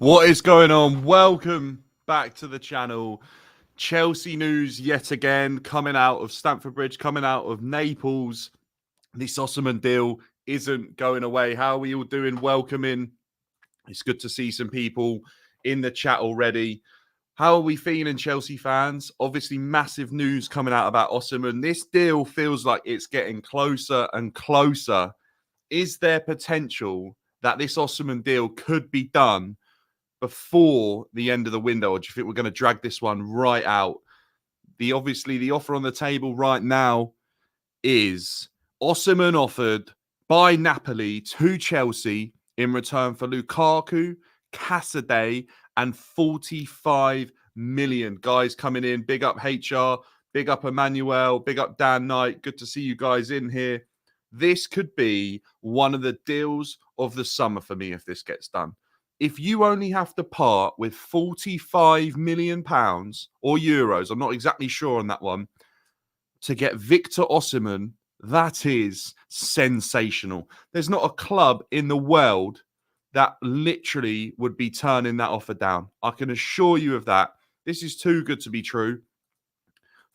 What is going on? Welcome back to the channel. Chelsea news yet again coming out of Stamford Bridge, coming out of Naples. This Osimhen deal isn't going away. How are we all doing? Welcome in. It's good to see some people in the chat already. How are we feeling, Chelsea fans? Obviously, massive news coming out about Osimhen. This deal feels like it's getting closer and closer. Is there potential that this Osimhen deal could be done before the end of the window, or do you think we're going to drag this one right out? The offer on the table right now is Osimhen offered by Napoli to Chelsea in return for Lukaku, Casadei, and 45 million. Guys coming in, big up HR, big up Emmanuel, big up Dan Knight. Good to see you guys in here. This could be one of the deals of the summer for me if this gets done. If you only have to part with 45 million pounds or euros, I'm not exactly sure on that one, to get Victor Osimhen, that is sensational. There's not a club in the world that literally would be turning that offer down. I can assure you of that. This is too good to be true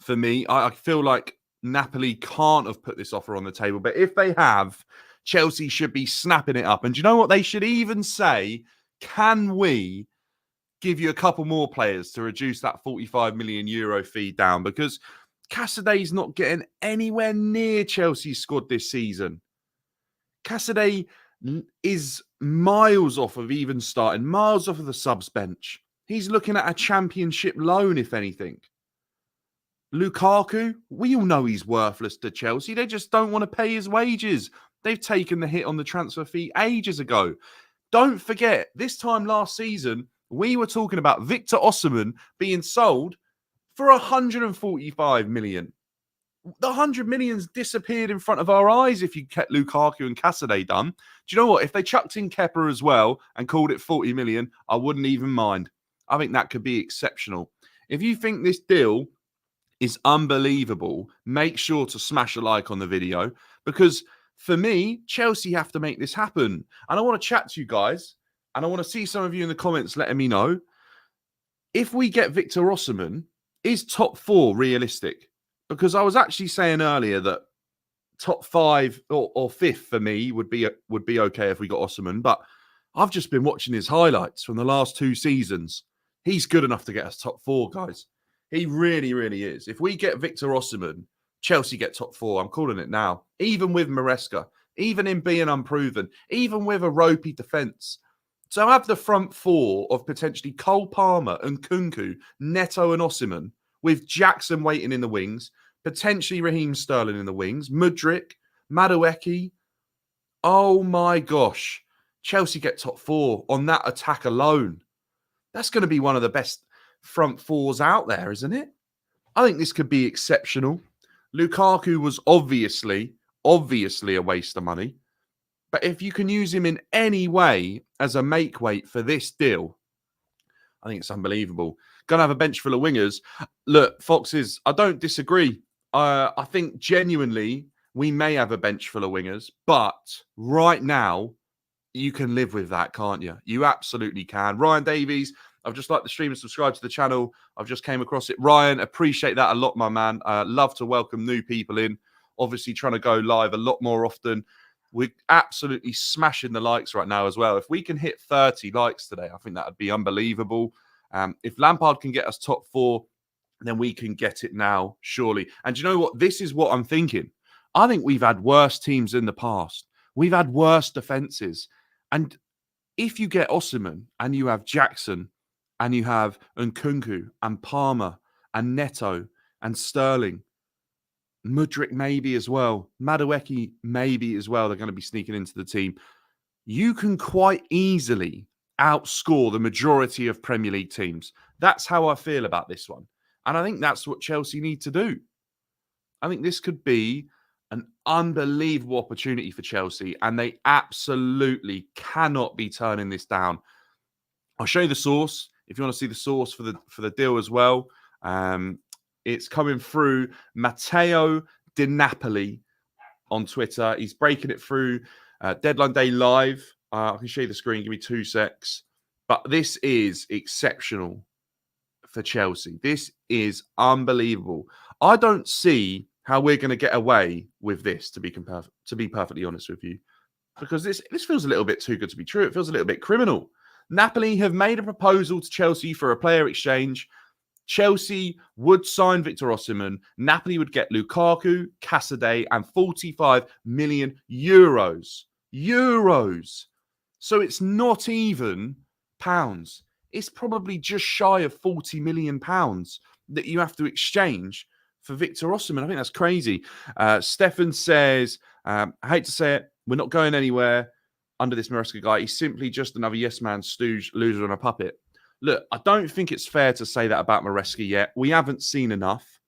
for me. I feel like Napoli can't have put this offer on the table, but if they have, Chelsea should be snapping it up. And do you know what they should even say? Can we give you a couple more players to reduce that 45 million euro fee down? Because Casadei's not getting anywhere near Chelsea's squad this season. Casadei is miles off of even starting, miles off of the subs bench. He's looking at a championship loan, if anything. Lukaku, we all know he's worthless to Chelsea. They just don't want to pay his wages. They've taken the hit on the transfer fee ages ago. Don't forget, this time last season, we were talking about Victor Osimhen being sold for 145 million. The 100 million's disappeared in front of our eyes if you kept Lukaku and Casadei done. Do you know what? If they chucked in Kepa as well and called it 40 million, I wouldn't even mind. I think that could be exceptional. If you think this deal is unbelievable, make sure to smash a like on the video, because for me, Chelsea have to make this happen. And I want to chat to you guys, and I want to see some of you in the comments letting me know, if we get Victor Osimhen, is top 4 realistic? Because I was actually saying earlier that top 5 or 5th for me would be okay if we got Osimhen, but I've just been watching his highlights from the last 2 seasons. He's good enough to get us top 4, guys. He really, really is. If we get Victor Osimhen, Chelsea get top 4. I'm calling it now. Even with Maresca, even in being unproven, even with a ropey defence. So have the front 4 of potentially Cole Palmer and Nkunku, Neto and Osimhen, with Jackson waiting in the wings, potentially Raheem Sterling in the wings, Mudryk, Madueke. Oh my gosh. Chelsea get top 4 on that attack alone. That's going to be one of the best front 4s out there, isn't it? I think this could be exceptional. Lukaku was obviously a waste of money. But if you can use him in any way as a make weight for this deal, I think it's unbelievable. Going to have a bench full of wingers. Look, Foxes, I don't disagree. I think genuinely we may have a bench full of wingers, but right now you can live with that, can't you? You absolutely can. Ryan Davies, I've just liked the stream and subscribed to the channel. I've just came across it. Ryan, appreciate that a lot, my man. Love to welcome new people in. Obviously trying to go live a lot more often. We're absolutely smashing the likes right now as well. If we can hit 30 likes today, I think that would be unbelievable. If Lampard can get us top 4, then we can get it now, surely. And you know what? This is what I'm thinking. I think we've had worse teams in the past. We've had worse defences. And if you get Osimhen and you have Jackson and you have Nkunku and Palmer and Neto and Sterling, Mudryk maybe as well, Madueke maybe as well, they're going to be sneaking into the team. You can quite easily outscore the majority of Premier League teams. That's how I feel about this one. And I think that's what Chelsea need to do. I think this could be an unbelievable opportunity for Chelsea, and they absolutely cannot be turning this down. I'll show you the source if you want to see the source for the deal as well. It's coming through Matteo Di Napoli on Twitter. He's breaking it through Deadline Day Live. I can show you the screen. Give me 2 secs. But this is exceptional for Chelsea. This is unbelievable. I don't see how we're going to get away with this, to be perfectly honest with you, because this feels a little bit too good to be true. It feels a little bit criminal. Napoli have made a proposal to Chelsea for a player exchange. Chelsea would sign Victor Osimhen. Napoli would get Lukaku, Casadei, and 45 million euros. Euros. So it's not even pounds. It's probably just shy of 40 million pounds that you have to exchange for Victor Osimhen. I think that's crazy. Stefan says, I hate to say it, we're not going anywhere under this Maresca guy. He's simply just another yes man stooge, loser and a puppet. Look, I don't think it's fair to say that about Maresca yet. We haven't seen enough.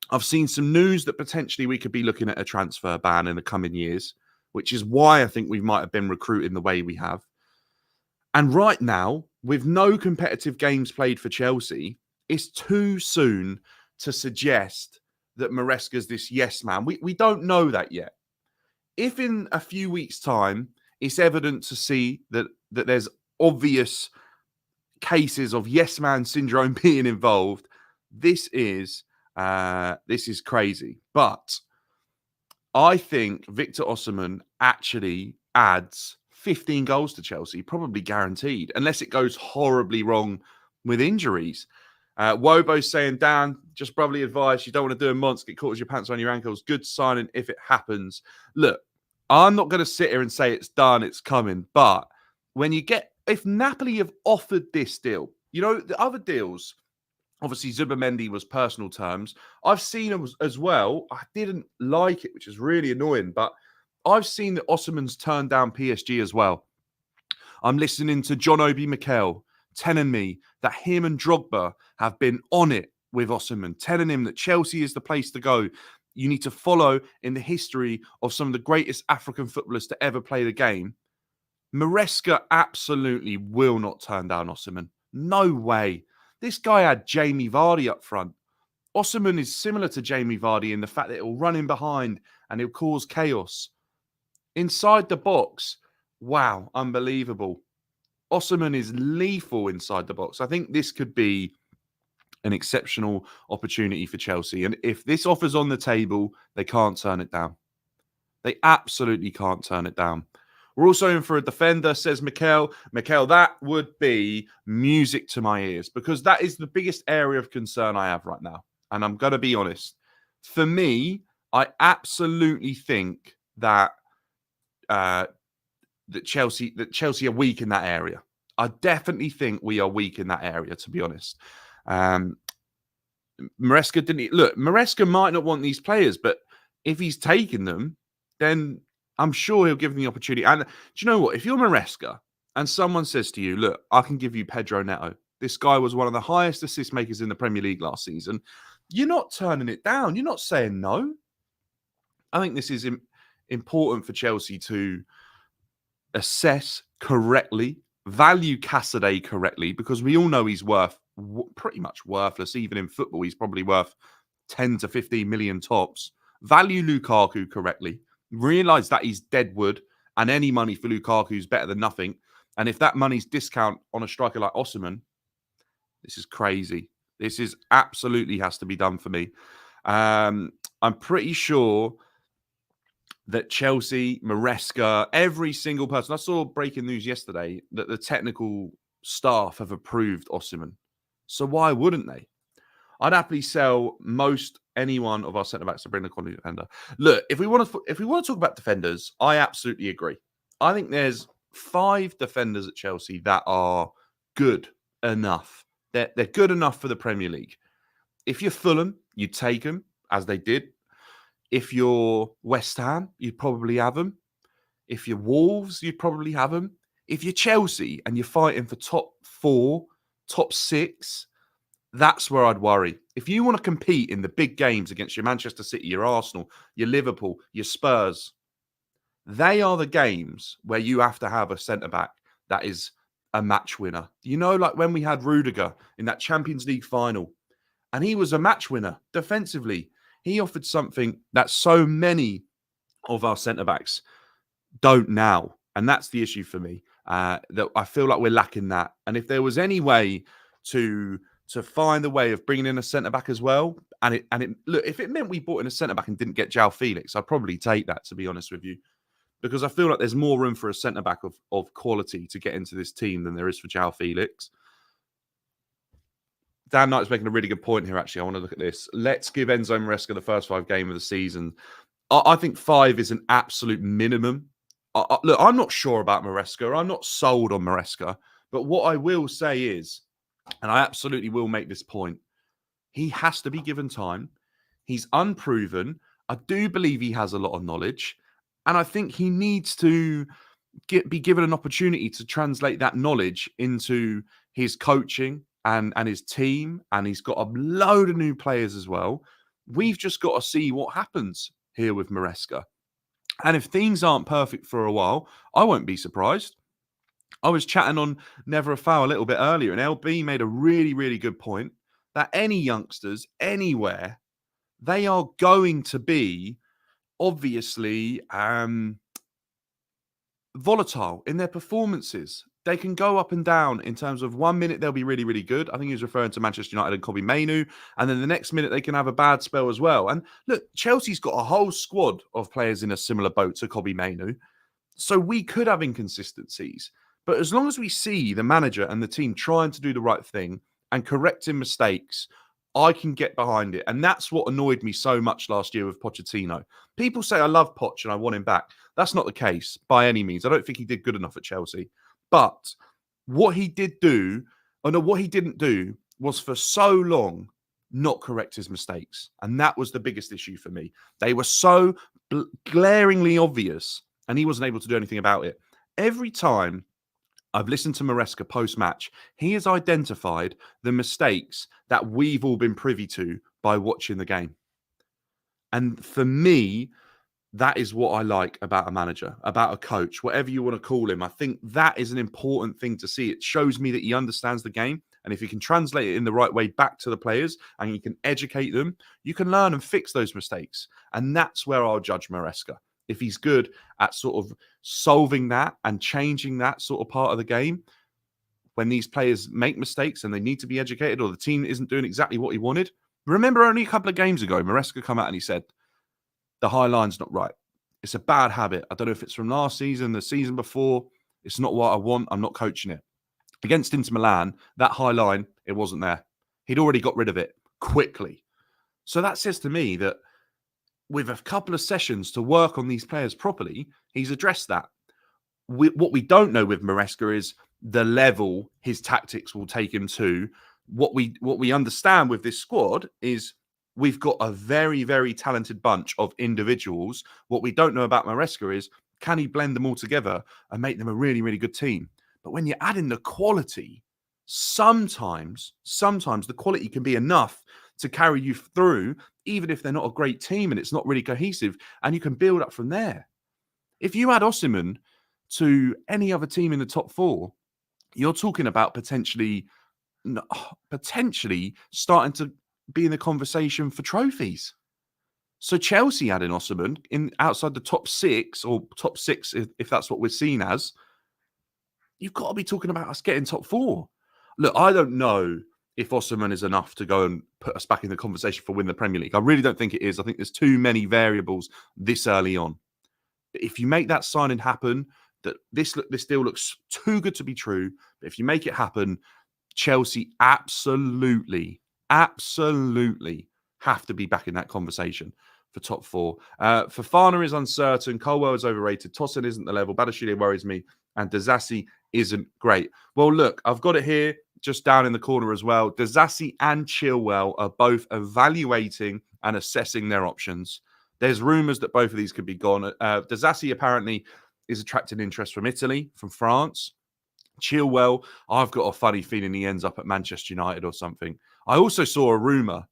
I've seen some news that potentially we could be looking at a transfer ban in the coming years, which is why I think we might have been recruiting the way we have. And right now, with no competitive games played for Chelsea, it's too soon to suggest that Maresca's this yes man. We don't know that yet. If in a few weeks' time, it's evident to see that there's obvious cases of yes man syndrome being involved, this is crazy. But I think Victor Osimhen actually adds 15 goals to Chelsea, probably guaranteed, unless it goes horribly wrong with injuries. Wobo's saying, Dan, just brotherly advice, you don't want to do a monster, get caught with your pants on your ankles. Good signing if it happens. Look, I'm not going to sit here and say it's done, it's coming, but if Napoli have offered this deal, you know, the other deals, obviously Zubimendi was personal terms. I've seen them as well. I didn't like it, which is really annoying, but I've seen that Osimhen's turned down PSG as well. I'm listening to John Obi Mikel telling me that him and Drogba have been on it with Osimhen, telling him that Chelsea is the place to go. You need to follow in the history of some of the greatest African footballers to ever play the game. Maresca absolutely will not turn down Osimhen. No way. This guy had Jamie Vardy up front. Osimhen is similar to Jamie Vardy in the fact that he'll run in behind and he'll cause chaos. Inside the box, wow, unbelievable. Osimhen is lethal inside the box. I think this could be an exceptional opportunity for Chelsea. And if this offer's on the table, they can't turn it down. They absolutely can't turn it down. We're also in for a defender, says Mikel. Mikel, that would be music to my ears because that is the biggest area of concern I have right now. And I'm going to be honest. For me, I absolutely think that Chelsea are weak in that area. I definitely think we are weak in that area, to be honest. Maresca didn't look. Maresca might not want these players, but if he's taking them, then I'm sure he'll give them the opportunity. And do you know what? If you're Maresca and someone says to you, look, I can give you Pedro Neto. This guy was one of the highest assist makers in the Premier League last season. You're not turning it down. You're not saying no. I think this is important for Chelsea to assess correctly, value Casadei correctly, because we all know he's pretty much worthless. Even in football, he's probably worth 10 to 15 million tops. Value Lukaku correctly. Realise that he's dead wood, and any money for Lukaku is better than nothing. And if that money's discount on a striker like Osimhen, this is crazy. This is absolutely has to be done for me. I'm pretty sure that Chelsea, Maresca, every single person, I saw breaking news yesterday that the technical staff have approved Osimhen. So why wouldn't they? I'd happily sell most any one of our centre-backs to bring the quality defender. Look, if we want to talk about defenders, I absolutely agree. I think there's 5 defenders at Chelsea that are good enough. They're good enough for the Premier League. If you're Fulham, you'd take them, as they did. If you're West Ham, you'd probably have them. If you're Wolves, you'd probably have them. If you're Chelsea and you're fighting for top 4, top 6, that's where I'd worry. If you want to compete in the big games against your Manchester City, your Arsenal, your Liverpool, your Spurs, they are the games where you have to have a centre-back that is a match winner. You know, like when we had Rudiger in that Champions League final, and he was a match winner defensively. He offered something that so many of our centre-backs don't now. And that's the issue for me. That I feel like we're lacking that. And if there was any way to find a way of bringing in a centre back as well, and it look, if it meant we brought in a centre back and didn't get João Felix, I'd probably take that, to be honest with you, because I feel like there's more room for a centre back of quality to get into this team than there is for João Felix. Dan Knight's making a really good point here, actually. I want to look at this. Let's give Enzo Maresca the first 5 games of the season. I think 5 is an absolute minimum. Look, I'm not sure about Maresca. I'm not sold on Maresca. But what I will say is, and I absolutely will make this point, he has to be given time. He's unproven. I do believe he has a lot of knowledge. And I think he needs to be given an opportunity to translate that knowledge into his coaching and his team. And he's got a load of new players as well. We've just got to see what happens here with Maresca. And if things aren't perfect for a while, I won't be surprised. I was chatting on Never a Foul a little bit earlier, and LB made a really, really good point that any youngsters anywhere, they are going to be obviously volatile in their performances. They can go up and down in terms of 1 minute they'll be really, really good. I think he was referring to Manchester United and Kobbie Mainoo. And then the next minute they can have a bad spell as well. And look, Chelsea's got a whole squad of players in a similar boat to Kobbie Mainoo. So we could have inconsistencies. But as long as we see the manager and the team trying to do the right thing and correcting mistakes, I can get behind it. And that's what annoyed me so much last year with Pochettino. People say I love Poch and I want him back. That's not the case by any means. I don't think he did good enough at Chelsea. But what he did do, or no, what he didn't do was for so long not correct his mistakes. And that was the biggest issue for me. They were so glaringly obvious and he wasn't able to do anything about it. Every time I've listened to Maresca post-match, he has identified the mistakes that we've all been privy to by watching the game. And for me, that is what I like about a manager, about a coach, whatever you want to call him. I think that is an important thing to see. It shows me that he understands the game. And if he can translate it in the right way back to the players and you can educate them, you can learn and fix those mistakes. And that's where I'll judge Maresca. If he's good at sort of solving that and changing that sort of part of the game, when these players make mistakes and they need to be educated or the team isn't doing exactly what he wanted. Remember only a couple of games ago, Maresca come out and he said, the high line's not right. It's a bad habit. I don't know if it's from last season, the season before. It's not what I want. I'm not coaching it. Against Inter Milan, that high line, it wasn't there. He'd already got rid of it quickly. So that says to me that with a couple of sessions to work on these players properly, he's addressed that. What we don't know with Maresca is the level his tactics will take him to. What we understand with this squad is we've got a very, very talented bunch of individuals. What we don't know about Maresca is, can he blend them all together and make them a really, really good team? But when you add in the quality, sometimes the quality can be enough to carry you through, even if they're not a great team and it's not really cohesive, and you can build up from there. If you add Osimhen to any other team in the top 4, you're talking about potentially starting to be in the conversation for trophies. So Chelsea adding Osimhen in outside the top 6 or top 6, if that's what we're seen as, you've got to be talking about us getting top 4. Look, I don't know if Osimhen is enough to go and put us back in the conversation for win the Premier League. I really don't think it is. I think there's too many variables this early on. But if you make that signing happen, that this deal looks too good to be true. But if you make it happen, Chelsea absolutely have to be back in that conversation for top 4. Fofana is uncertain. Colwell is overrated. Tosin isn't the level. Badiashile worries me. And Disasi isn't great. Well, look, I've got it here just down in the corner as well. Disasi and Chilwell are both evaluating and assessing their options. There's rumours that both of these could be gone. Disasi apparently is attracting interest from Italy, from France. Chilwell, I've got a funny feeling he ends up at Manchester United or something. I also saw a rumour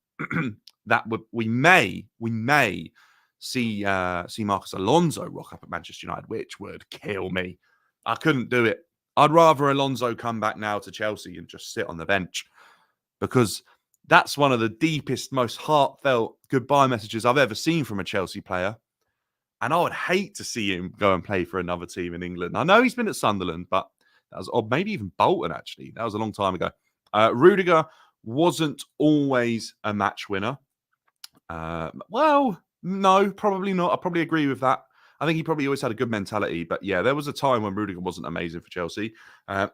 that we may see Marcus Alonso rock up at Manchester United, which would kill me. I couldn't do it. I'd rather Alonso come back now to Chelsea and just sit on the bench, because that's one of the deepest, most heartfelt goodbye messages I've ever seen from a Chelsea player. And I would hate to see him go and play for another team in England. I know he's been at Sunderland, but That was odd. Maybe even Bolton, actually. That was a long time ago. Rudiger wasn't always a match winner. Well, no, probably not. I probably agree with that. I think he probably always had a good mentality. But yeah, there was a time when Rudiger wasn't amazing for Chelsea. I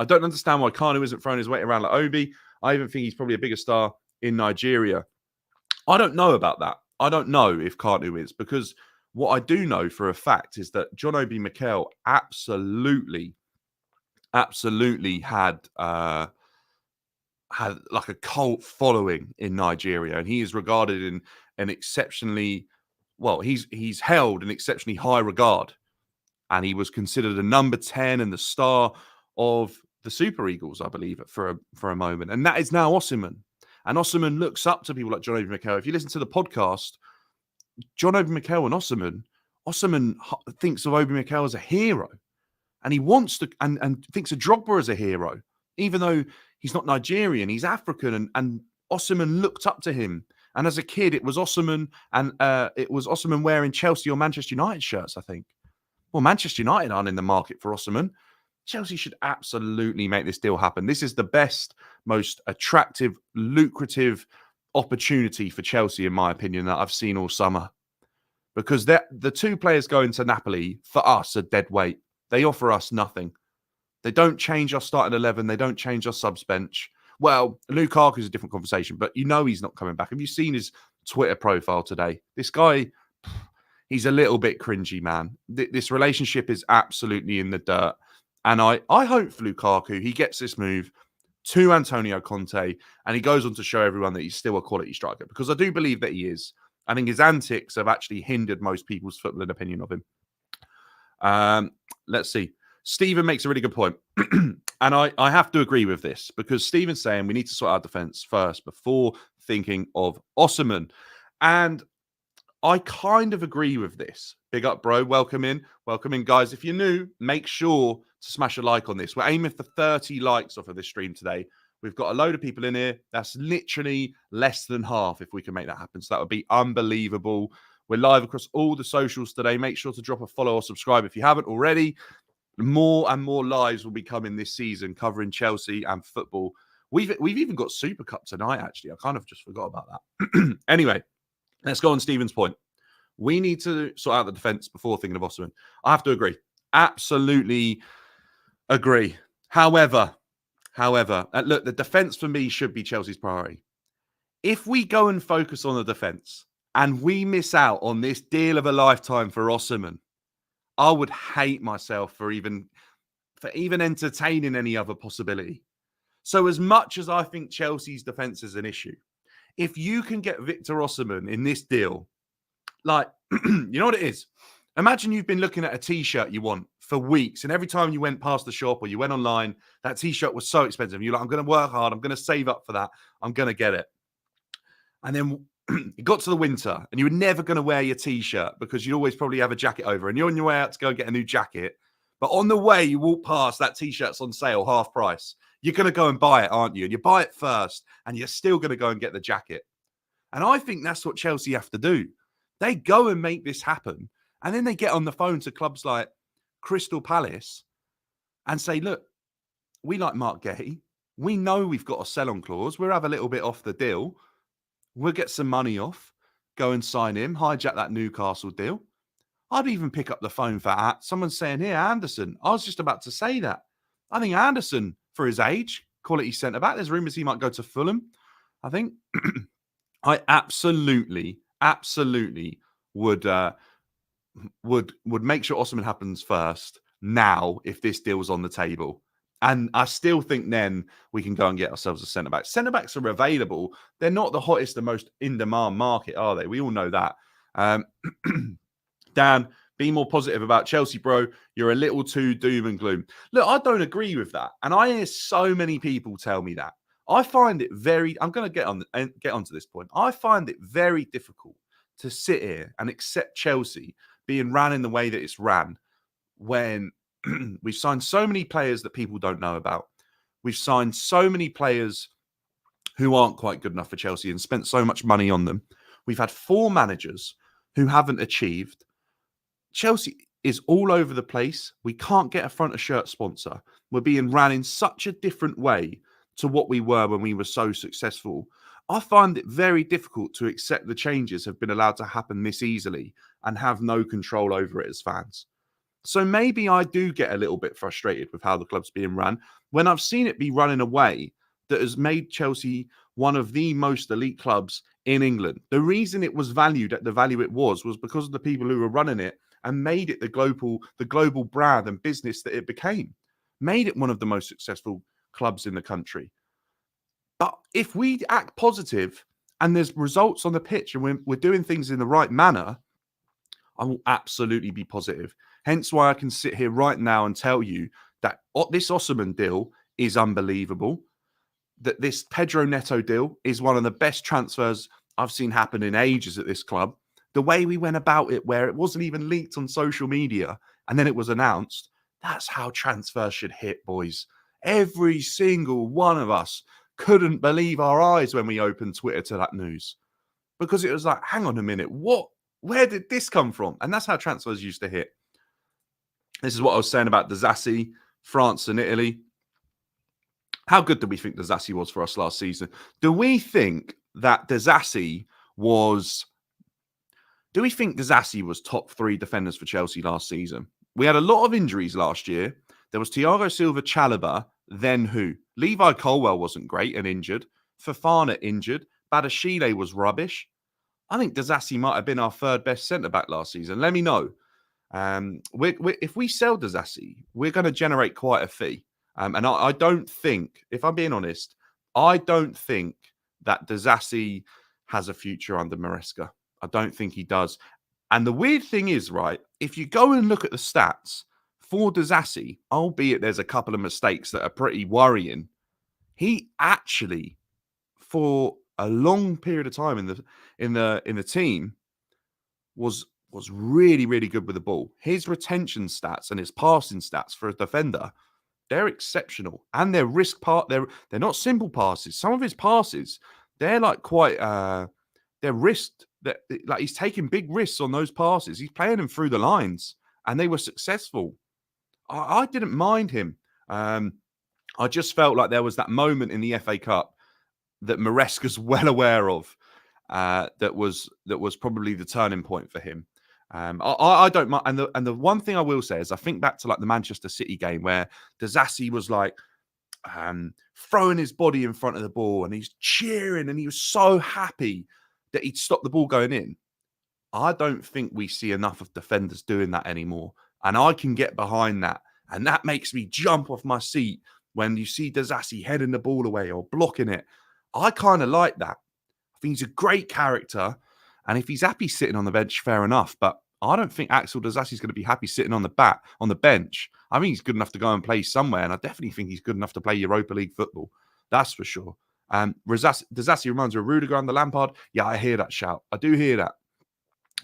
don't understand why Kanu isn't throwing his weight around like Obi. I even think he's probably a bigger star in Nigeria. I don't know about that. I don't know if Kanu is, because what I do know for a fact is that John Obi Mikel absolutely had like a cult following in Nigeria, and he is regarded in an exceptionally he's held in exceptionally high regard, and he was considered a number 10 and the star of the Super Eagles, I believe, for a moment, and that is now Osimhen. And Osimhen looks up to people like John Obi Mikel. If you listen to the podcast, John Obi Mikel and Osimhen thinks of Obi Mikel as a hero, and he wants to and thinks of Drogba as a hero, even though he's not Nigerian, he's African, and Osimhen looked up to him. And as a kid, it was Osimhen, and it was Osimhen wearing Chelsea or Manchester United shirts, I think. Well, Manchester United aren't in the market for Osimhen. Chelsea should absolutely make this deal happen. This is the best, most attractive, lucrative opportunity for Chelsea, in my opinion, that I've seen all summer. Because the two players going to Napoli, for us, are dead weight. They offer us nothing. They don't change our starting 11. They don't change our subs bench. Well, Lukaku's a different conversation, but you know he's not coming back. Have you seen his Twitter profile today? This guy, he's a little bit cringy, man. This relationship is absolutely in the dirt. And I hope for Lukaku, he gets this move to Antonio Conte, and he goes on to show everyone that he's still a quality striker, because I do believe that he is. I think his antics have actually hindered most people's footballing opinion of him. Let's see. Stephen makes a really good point. And I have to agree with this, because Stephen's saying we need to sort out defense first before thinking of Osimhen. And I kind of agree with this. Big up, bro. Welcome in. Welcome in, guys. If you're new, make sure to smash a like on this. We're aiming for 30 likes off of this stream today. We've got a load of people in here. That's literally less than half if we can make that happen. So that would be unbelievable. We're live across all the socials today. Make sure to drop a follow or subscribe if you haven't already. More and more lives will be coming this season covering Chelsea and football. We've even got Super Cup tonight, actually. I kind of just forgot about that. Anyway, let's go on Stephen's point. We need to sort out the defence before thinking of Osimhen. I have to agree. Absolutely agree. However, look, the defence for me should be Chelsea's priority. If we go and focus on the defence and we miss out on this deal of a lifetime for Osimhen, I would hate myself for even entertaining any other possibility. So as much as I think Chelsea's defence is an issue, if you can get Victor Osimhen in this deal, like, you know what it is? Imagine you've been looking at a T-shirt you want for weeks, and every time you went past the shop or you went online, that T-shirt was so expensive. You're like, I'm going to work hard. I'm going to save up for that. I'm going to get it. And then it got to the winter, and you were never going to wear your T-shirt because you'd always probably have a jacket over, and you're on your way out to go and get a new jacket. But on the way, you walk past, that T-shirt's on sale, half price. You're going to go and buy it, aren't you? And you buy it first, and you're still going to go and get the jacket. And I think that's what Chelsea have to do. They go and make this happen, and then they get on the phone to clubs like Crystal Palace and say, look, we like Mark Gay. We know we've got a sell-on clause. We'll have a little bit off the deal. We'll get some money off, go and sign him, hijack that Newcastle deal. I'd even pick up the phone for someone saying, here, Anderson. I was just about to say that. I think Anderson, for his age, quality centre-back. There's rumours he might go to Fulham, I think. I absolutely would make sure Osimhen happens first now if this deal's on the table. And I still think then we can go and get ourselves a centre-back. Centre-backs are available. They're not the hottest and most in-demand market, are they? We all know that. Dan, be more positive about Chelsea, bro. You're a little too doom and gloom. Look, I don't agree with that. And I hear so many people tell me that. I find it I'm going to get onto this point. I find it very difficult to sit here and accept Chelsea being ran in the way that it's ran when we've signed so many players that people don't know about. We've signed so many players who aren't quite good enough for Chelsea and spent so much money on them. We've had 4 managers who haven't achieved. Chelsea, is all over the place. We can't get a front of shirt sponsor. We're being ran in such a different way to what we were when we were so successful. I find it very difficult to accept the changes have been allowed to happen this easily and have no control over it as fans. So maybe I do get a little bit frustrated with how the club's being run when I've seen it be run in a way that has made Chelsea one of the most elite clubs in England. The reason it was valued at the value it was because of the people who were running it and made it the global brand and business that it became. Made it one of the most successful clubs in the country. But if we act positive and there's results on the pitch and we're doing things in the right manner, I will absolutely be positive. Hence why I can sit here right now and tell you that this Osimhen deal is unbelievable. That this Pedro Neto deal is one of the best transfers I've seen happen in ages at this club. The way we went about it, where it wasn't even leaked on social media and then it was announced, that's how transfers should hit, boys. Every single one of us couldn't believe our eyes when we opened Twitter to that news because it was like, hang on a minute, what? Where did this come from? And that's how transfers used to hit. This is what I was saying about Disasi, France and Italy. How good do we think Disasi was for us last season? Do we think Disasi was top 3 defenders for Chelsea last season? We had a lot of injuries last year. There was Thiago Silva, Chalobah, then who? Levi Colwell wasn't great and injured. Fofana injured. Badashile was rubbish. I think Disasi might have been our 3rd best centre-back last season. Let me know. If we sell Disasi, we're going to generate quite a fee. And I don't think, if I'm being honest, I don't think that Disasi has a future under Maresca. I don't think he does. And the weird thing is, right, if you go and look at the stats for Disasi, albeit there's a couple of mistakes that are pretty worrying, he actually, for a long period of time in the team, was really, really good with the ball. His retention stats and his passing stats for a defender, they're exceptional. And their they're not simple passes. Some of his passes, they're like quite they're risked. Like he's taking big risks on those passes. He's playing them through the lines, and they were successful. I didn't mind him. I just felt like there was that moment in the FA Cup that Maresca's well aware of, that was probably the turning point for him. I don't mind, and the one thing I will say is I think back to like the Manchester City game where Disasi was like throwing his body in front of the ball and he's cheering and he was so happy that he'd stop the ball going in. I don't think we see enough of defenders doing that anymore, and I can get behind that, and that makes me jump off my seat when you see Disasi heading the ball away or blocking it. I kind of like that. I think he's a great character. And if he's happy sitting on the bench, fair enough. But I don't think Axel Disasi is going to be happy sitting on the bench. I think he's good enough to go and play somewhere. And I definitely think he's good enough to play Europa League football. That's for sure. Disasi reminds me of Rudiger under Lampard. Yeah, I hear that shout. I do hear that.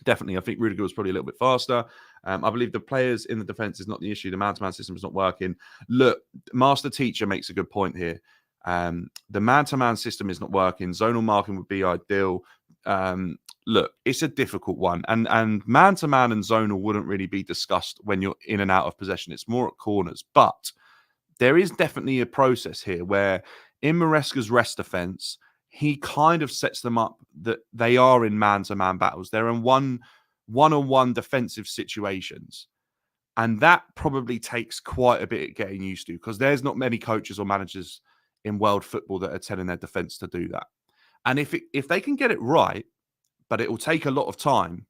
Definitely. I think Rudiger was probably a little bit faster. I believe the players in the defence is not the issue. The man-to-man system is not working. Look, Master Teacher makes a good point here. The man-to-man system is not working. Zonal marking would be ideal. Look, it's a difficult one. And man-to-man and zonal wouldn't really be discussed when you're in and out of possession. It's more at corners. But there is definitely a process here where in Maresca's rest defence, he kind of sets them up that they are in man-to-man battles. They're in one-on-one defensive situations. And that probably takes quite a bit of getting used to because there's not many coaches or managers in world football that are telling their defence to do that. And if they can get it right, but it will take a lot of time,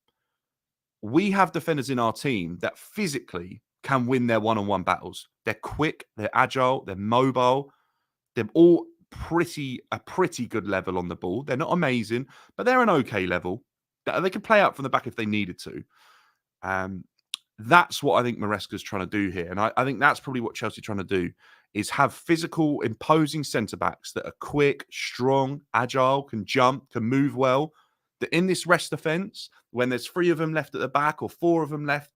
we have defenders in our team that physically can win their one-on-one battles. They're quick, they're agile, they're mobile. They're all a pretty good level on the ball. They're not amazing, but they're an okay level. They can play out from the back if they needed to. That's what I think Maresca's trying to do here. And I think that's probably what Chelsea are trying to do, is have physical, imposing centre-backs that are quick, strong, agile, can jump, can move well. That in this rest defence, when there's 3 of them left at the back or 4 of them left,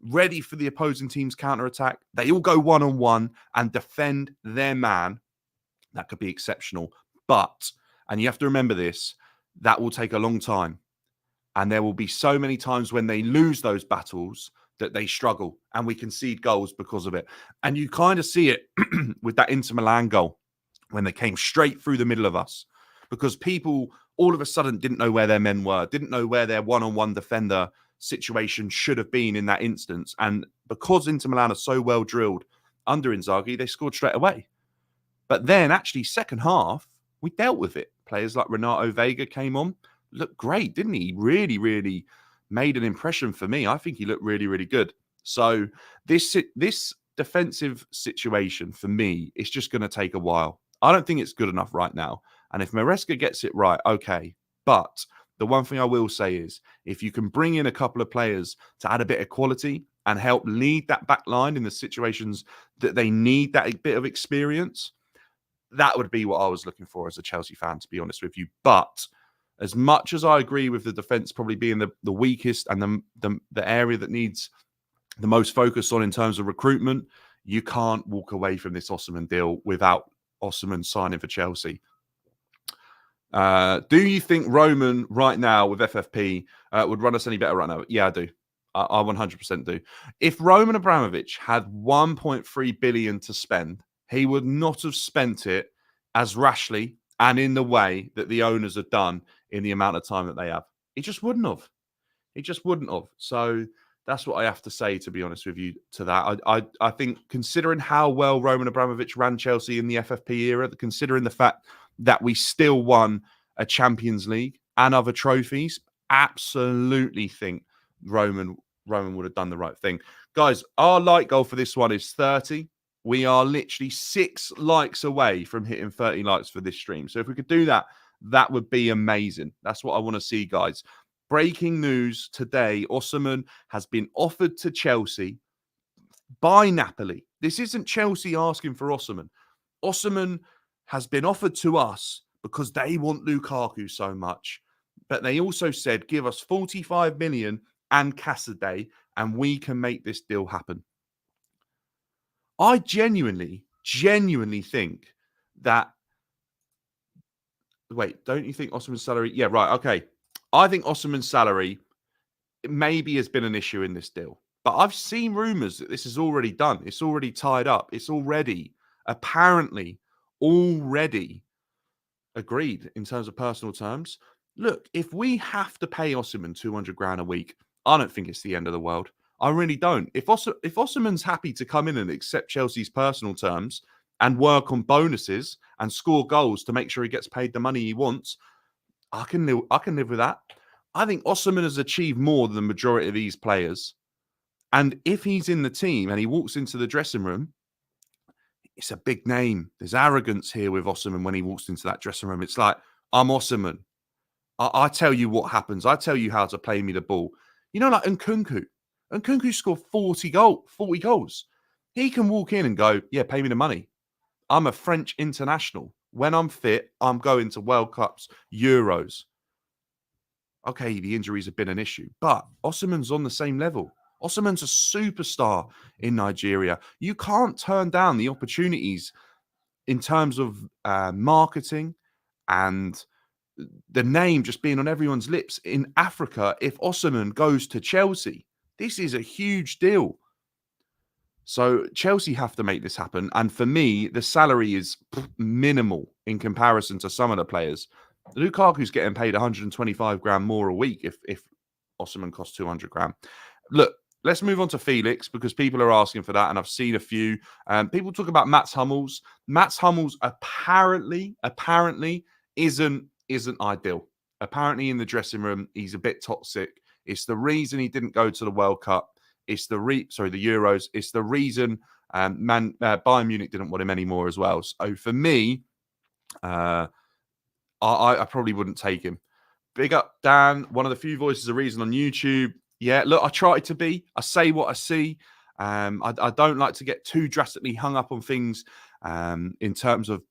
ready for the opposing team's counter-attack, they all go one-on-one and defend their man. That could be exceptional. But, and you have to remember this, that will take a long time. And there will be so many times when they lose those battles that they struggle and we concede goals because of it. And you kind of see it with that Inter Milan goal when they came straight through the middle of us, because people all of a sudden didn't know where their men were, didn't know where their one-on-one defender situation should have been in that instance. And because Inter Milan are so well drilled under Inzaghi, they scored straight away. But then actually second half, we dealt with it. Players like Renato Vega came on, looked great, didn't he? Really, really made an impression for me. I think he looked really, really good. So this defensive situation for me is just going to take a while. I don't think it's good enough right now. And if Maresca gets it right, okay. But the one thing I will say is if you can bring in a couple of players to add a bit of quality and help lead that back line in the situations that they need that bit of experience, that would be what I was looking for as a Chelsea fan, to be honest with you. But as much as I agree with the defence probably being the weakest and the area that needs the most focus on in terms of recruitment, you can't walk away from this Osimhen deal without Osimhen signing for Chelsea. Do you think Roman right now with FFP would run us any better right now? Yeah, I do. I 100% do. If Roman Abramovich had 1.3 billion to spend, he would not have spent it as rashly and in the way that the owners have done in the amount of time that they have. He just wouldn't have. He just wouldn't have. So that's what I have to say, to be honest with you, to that. I think considering how well Roman Abramovich ran Chelsea in the FFP era, considering the fact that we still won a Champions League and other trophies, absolutely think Roman would have done the right thing. Guys, our like goal for this one is 30. We are literally 6 likes away from hitting 30 likes for this stream. So if we could do that, that would be amazing. That's what I want to see, guys. Breaking news today, Osimhen has been offered to Chelsea by Napoli. This isn't Chelsea asking for Osimhen. Osimhen has been offered to us because they want Lukaku so much. But they also said, give us 45 million and Casadei, and we can make this deal happen. I genuinely think that... Wait, don't you think Osimhen's salary... Yeah, right, okay. I think Osimhen's salary maybe has been an issue in this deal. But I've seen rumours that this is already done. It's already tied up. It's already, apparently, already agreed in terms of personal terms. Look, if we have to pay Osimhen 200 grand a week, I don't think it's the end of the world. I really don't. If Osimhen's happy to come in and accept Chelsea's personal terms and work on bonuses and score goals to make sure he gets paid the money he wants, I can live with that. I think Osimhen has achieved more than the majority of these players. And if he's in the team and he walks into the dressing room, it's a big name. There's arrogance here with Osimhen when he walks into that dressing room. It's like, I'm Osimhen. I tell you what happens. I tell you how to play me the ball. You know, like Nkunku. Nkunku scored 40 goals. He can walk in and go, yeah, pay me the money. I'm a French international. When I'm fit, I'm going to World Cups, Euros. Okay, the injuries have been an issue, but Osimhen's on the same level. Osimhen's a superstar in Nigeria. You can't turn down the opportunities in terms of marketing and the name just being on everyone's lips in Africa. If Osimhen goes to Chelsea, this is a huge deal. So Chelsea have to make this happen. And for me, the salary is minimal in comparison to some of the players. Lukaku's getting paid 125 grand more a week if Osimhen costs 200 grand. Look, let's move on to Felix because people are asking for that, and I've seen a few. People talk about Mats Hummels. Mats Hummels apparently isn't ideal. Apparently in the dressing room, he's a bit toxic. It's the reason he didn't go to the World Cup. It's the Euros. It's the reason Bayern Munich didn't want him anymore as well. So for me, I probably wouldn't take him. Big up, Dan, one of the few voices of reason on YouTube. Yeah, look, I try to be. I say what I see. I don't like to get too drastically hung up on things in terms of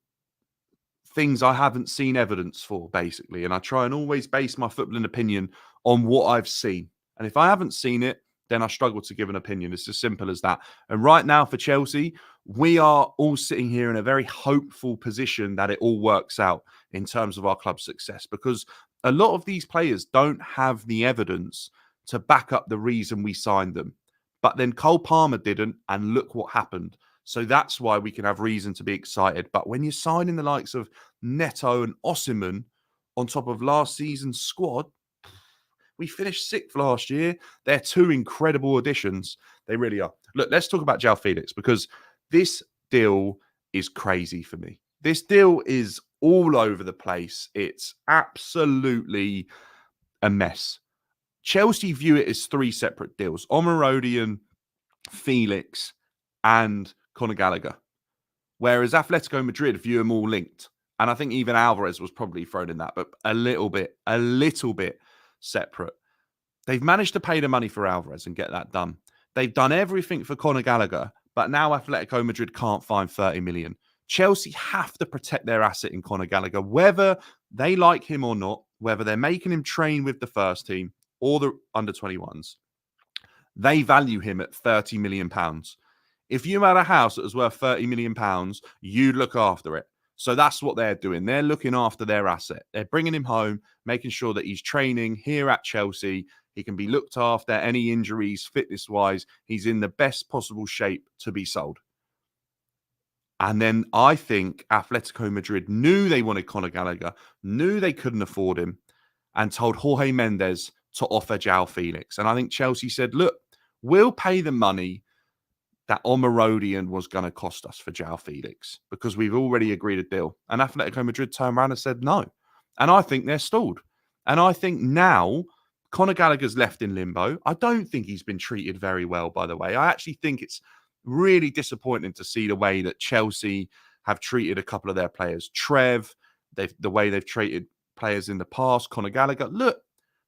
things I haven't seen evidence for, basically. And I try and always base my footballing opinion on what I've seen. And if I haven't seen it, then I struggle to give an opinion. It's as simple as that. And right now for Chelsea, we are all sitting here in a very hopeful position that it all works out in terms of our club's success, because a lot of these players don't have the evidence to back up the reason we signed them. But then Cole Palmer didn't, and look what happened. So that's why we can have reason to be excited. But when you're signing the likes of Neto and Osimhen on top of last season's squad, we finished sixth last year. They're two incredible additions. They really are. Look, let's talk about João Felix, because this deal is crazy for me. This deal is all over the place. It's absolutely a mess. Chelsea view it as three separate deals: Omarodian, Felix, and Conor Gallagher. Whereas Atletico Madrid view them all linked. And I think even Alvarez was probably thrown in that, but a little bit separate. They've managed to pay the money for Alvarez and get that done. They've done everything for Conor Gallagher, but now Atletico Madrid can't find 30 million. Chelsea have to protect their asset in Conor Gallagher, whether they like him or not, whether they're making him train with the first team or the under-21s. They value him at £30 million. If you had a house that was worth £30 million, you'd look after it. So that's what they're doing. They're looking after their asset. They're bringing him home, making sure that he's training here at Chelsea. He can be looked after. Any injuries, fitness-wise, he's in the best possible shape to be sold. And then I think Atletico Madrid knew they wanted Conor Gallagher, knew they couldn't afford him, and told Jorge Mendes to offer João Felix. And I think Chelsea said, look, we'll pay the money that Omarodian was going to cost us for João Felix, because we've already agreed a deal. And Atletico Madrid turned around and said no. And I think they're stalled. And I think now Conor Gallagher's left in limbo. I don't think he's been treated very well, by the way. I actually think it's really disappointing to see the way that Chelsea have treated a couple of their players. Trev, the way they've treated players in the past. Conor Gallagher, look,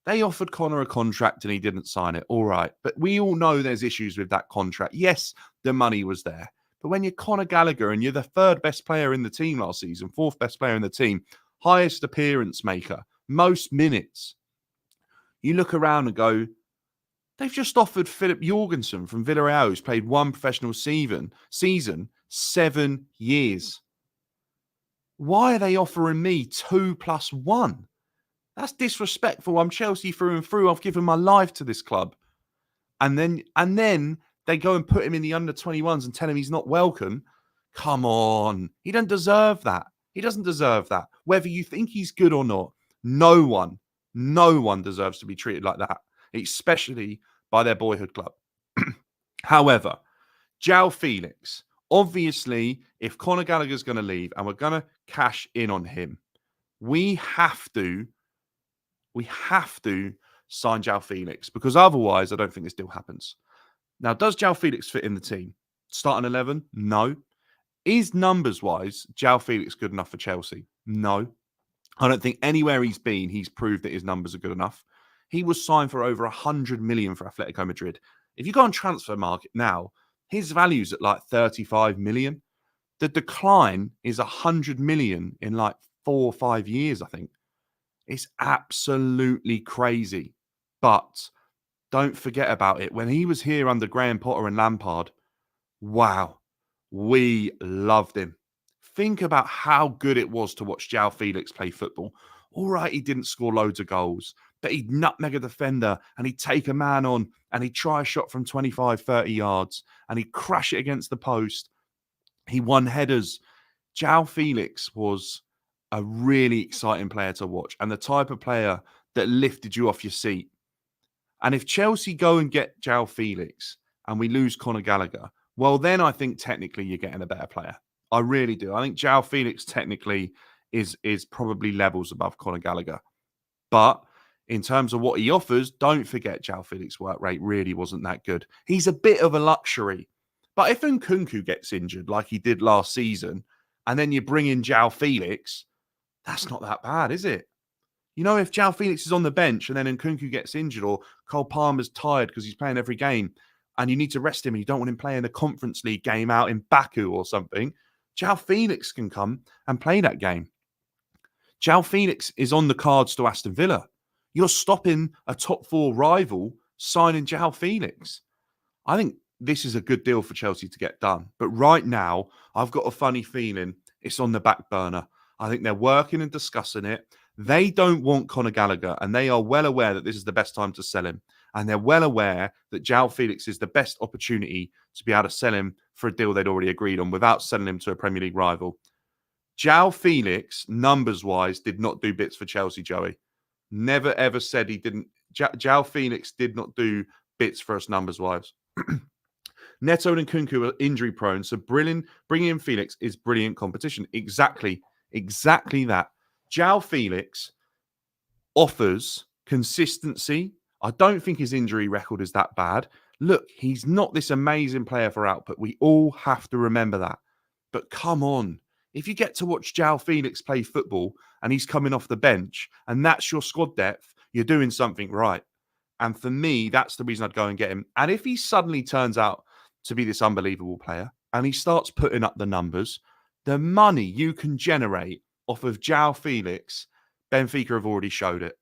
they offered Conor a contract and he didn't sign it. All right. But we all know there's issues with that contract. Yes, the money was there. But when you're Conor Gallagher and you're the third best player in the team last season, fourth best player in the team, highest appearance maker, most minutes, you look around and go, they've just offered Philip Jorgensen from Villarreal, who's played one professional season, 7 years. Why are they offering me 2+1? That's disrespectful. I'm Chelsea through and through. I've given my life to this club. And then they go and put him in the under-21s and tell him he's not welcome. Come on. He doesn't deserve that. He doesn't deserve that. Whether you think he's good or not, no one deserves to be treated like that, especially by their boyhood club. However, João Felix, obviously, if Conor Gallagher's going to leave and we're going to cash in on him, we have to sign João Felix, because otherwise I don't think this deal happens. Now, does João Felix fit in the team? Starting 11? No. Is numbers-wise João Felix good enough for Chelsea? No. I don't think anywhere he's been, he's proved that his numbers are good enough. He was signed for over 100 million for Atletico Madrid. If you go on transfer market now, his value's at like 35 million. The decline is 100 million in like 4 or 5 years, I think. It's absolutely crazy. But don't forget about it. When he was here under Graham Potter and Lampard, wow, we loved him. Think about how good it was to watch João Felix play football. All right, he didn't score loads of goals, but he'd nutmeg a defender and he'd take a man on and he'd try a shot from 25, 30 yards and he'd crash it against the post. He won headers. João Felix was a really exciting player to watch and the type of player that lifted you off your seat. And if Chelsea go and get João Felix and we lose Conor Gallagher, well, then I think technically you're getting a better player. I really do. I think João Felix technically is probably levels above Conor Gallagher. But in terms of what he offers, don't forget João Felix's work rate really wasn't that good. He's a bit of a luxury. But if Nkunku gets injured like he did last season, and then you bring in João Felix, that's not that bad, is it? You know, if João Felix is on the bench and then Nkunku gets injured or Cole Palmer's tired because he's playing every game and you need to rest him and you don't want him playing a Conference League game out in Baku or something, João Felix can come and play that game. João Felix is on the cards to Aston Villa. You're stopping a top 4 rival signing João Felix. I think this is a good deal for Chelsea to get done. But right now, I've got a funny feeling it's on the back burner. I think they're working and discussing it. They don't want Conor Gallagher, and they are well aware that this is the best time to sell him. And they're well aware that João Felix is the best opportunity to be able to sell him for a deal they'd already agreed on without selling him to a Premier League rival. João Felix, numbers-wise, did not do bits for Chelsea, Joey. Never, ever said he didn't. João Felix did not do bits for us numbers-wise. Neto and Nkunku are injury-prone, so bringing in Felix is brilliant competition. Exactly that. João Felix offers consistency. I don't think his injury record is that bad. Look, he's not this amazing player for output. We all have to remember that. But come on. If you get to watch João Felix play football and he's coming off the bench and that's your squad depth, you're doing something right. And for me, that's the reason I'd go and get him. And if he suddenly turns out to be this unbelievable player and he starts putting up the numbers, the money you can generate off of João Felix, Benfica have already showed it.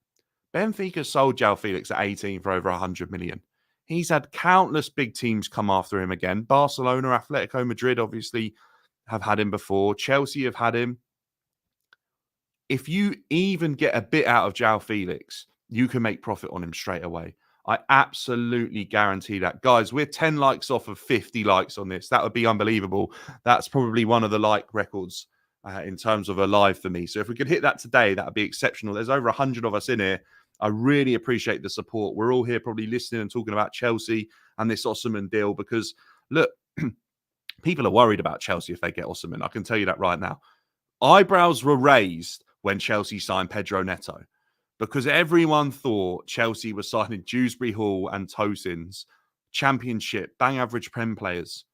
Benfica sold João Felix at 18 for over 100 million. He's had countless big teams come after him again. Barcelona, Atletico Madrid, obviously, have had him before. Chelsea have had him. If you even get a bit out of João Felix, you can make profit on him straight away. I absolutely guarantee that. Guys, we're 10 likes off of 50 likes on this. That would be unbelievable. That's probably one of the like records in terms of a live for me. So if we could hit that today, that would be exceptional. There's over 100 of us in here. I really appreciate the support. We're all here probably listening and talking about Chelsea and this Osimhen deal because, look, people are worried about Chelsea if they get Osimhen. I can tell you that right now. Eyebrows were raised when Chelsea signed Pedro Neto because everyone thought Chelsea was signing Dewsbury Hall and Tosins, Championship, bang average Prem players.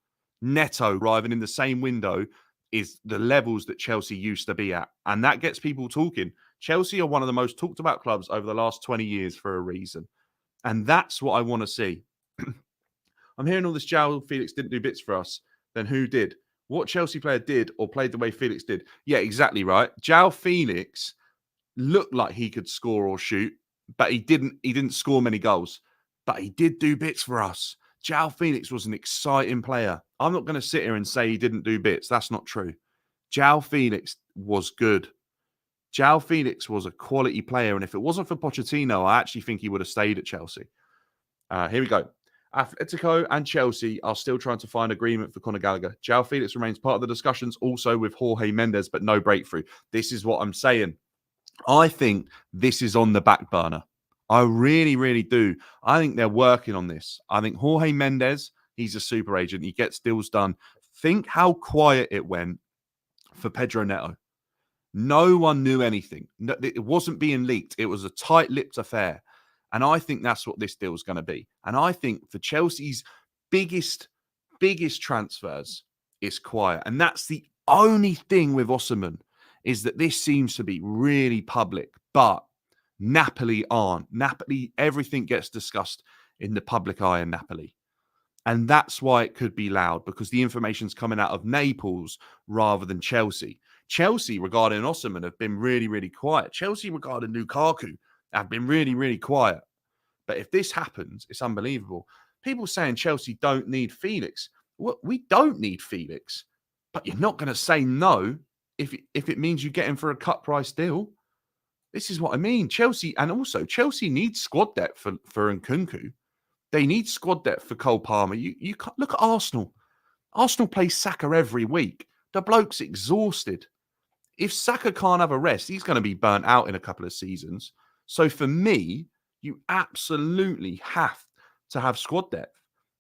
Neto arriving in the same window is the levels that Chelsea used to be at. And that gets people talking. Chelsea are one of the most talked about clubs over the last 20 years for a reason. And that's what I want to see. I'm hearing all this João Felix didn't do bits for us. Then who did? What Chelsea player did or played the way Felix did? Yeah, exactly right. João Felix looked like he could score or shoot, but he didn't score many goals. But he did do bits for us. João Felix was an exciting player. I'm not going to sit here and say he didn't do bits. That's not true. João Felix was good. João Felix was a quality player. And if it wasn't for Pochettino, I actually think he would have stayed at Chelsea. Here we go. Atletico and Chelsea are still trying to find agreement for Conor Gallagher. João Felix remains part of the discussions also with Jorge Mendes, but no breakthrough. This is what I'm saying. I think this is on the back burner. I really, really do. I think they're working on this. I think Jorge Mendes, he's a super agent. He gets deals done. Think how quiet it went for Pedro Neto. No one knew anything. It wasn't being leaked. It was a tight-lipped affair. And I think that's what this deal is going to be. And I think for Chelsea's biggest transfers, it's quiet. And that's the only thing with Osimhen is that this seems to be really public. But Napoli aren't. Napoli, everything gets discussed in the public eye in Napoli. And that's why it could be loud, because the information's coming out of Naples rather than Chelsea. Chelsea regarding Osimhen have been really, really quiet. Chelsea regarding Lukaku have been really, really quiet. But if this happens, it's unbelievable. People saying Chelsea don't need Felix. Well, we don't need Felix. But you're not going to say no if it means you get him for a cut price deal. This is what I mean. Chelsea needs squad depth for Nkunku. They need squad depth for Cole Palmer. You can't, look at Arsenal. Arsenal play Saka every week. The bloke's exhausted. If Saka can't have a rest, he's going to be burnt out in a couple of seasons. So for me, you absolutely have to have squad depth.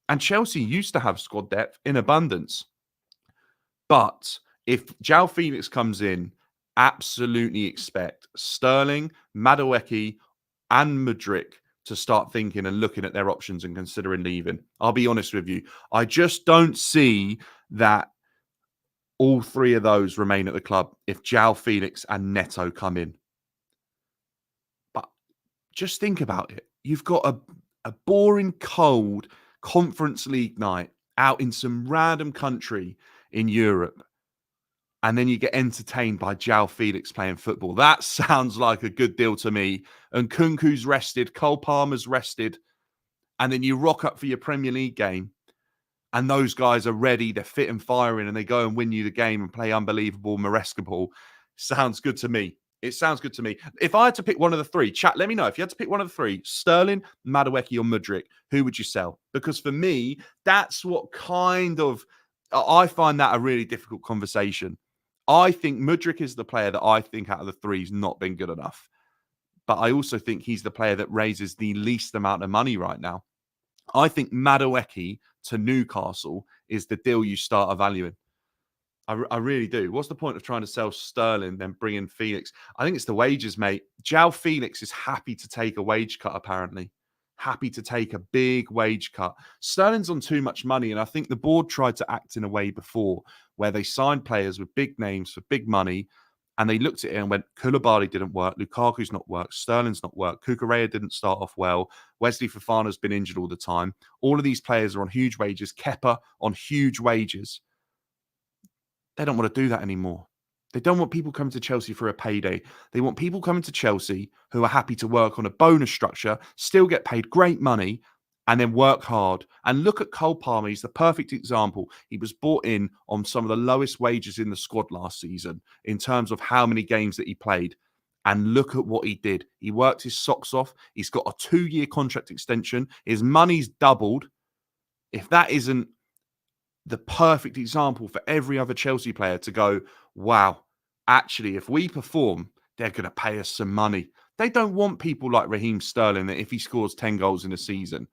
And Chelsea used to have squad depth in abundance. But if João Felix comes in, absolutely expect Sterling, Madueke, and Mudryk to start thinking and looking at their options and considering leaving. I'll be honest with you. I just don't see that all three of those remain at the club if João Felix and Neto come in. But just think about it. You've got a boring, cold Conference League night out in some random country in Europe. And then you get entertained by João Felix playing football. That sounds like a good deal to me. And Nkunku's rested, Cole Palmer's rested. And then you rock up for your Premier League game. And those guys are ready, they're fit and firing, and they go and win you the game and play unbelievable Maresca ball. Sounds good to me. It sounds good to me. If I had to pick one of the three, chat, let me know. If you had to pick one of the three, Sterling, Madueke, or Mudryk, who would you sell? Because for me, that's what kind of I find that a really difficult conversation. I think Mudryk is the player that I think out of the three has not been good enough. But I also think he's the player that raises the least amount of money right now. I think Madueke to Newcastle is the deal you start evaluating. I really do. What's the point of trying to sell Sterling, then bring in Felix? I think it's the wages, mate. João Felix is happy to take a wage cut, apparently. Happy to take a big wage cut. Sterling's on too much money, and I think the board tried to act in a way before where they signed players with big names for big money, and they looked at it and went, Koulibaly didn't work, Lukaku's not worked, Sterling's not worked, Cucurella didn't start off well, Wesley Fofana's been injured all the time. All of these players are on huge wages, Kepa on huge wages. They don't want to do that anymore. They don't want people coming to Chelsea for a payday. They want people coming to Chelsea who are happy to work on a bonus structure, still get paid great money, and then work hard. And look at Cole Palmer. He's the perfect example. He was brought in on some of the lowest wages in the squad last season in terms of how many games that he played. And look at what he did. He worked his socks off. He's got a 2-year contract extension. His money's doubled. If that isn't the perfect example for every other Chelsea player to go, wow, actually, if we perform, they're going to pay us some money. They don't want people like Raheem Sterling that if he scores 10 goals in a season,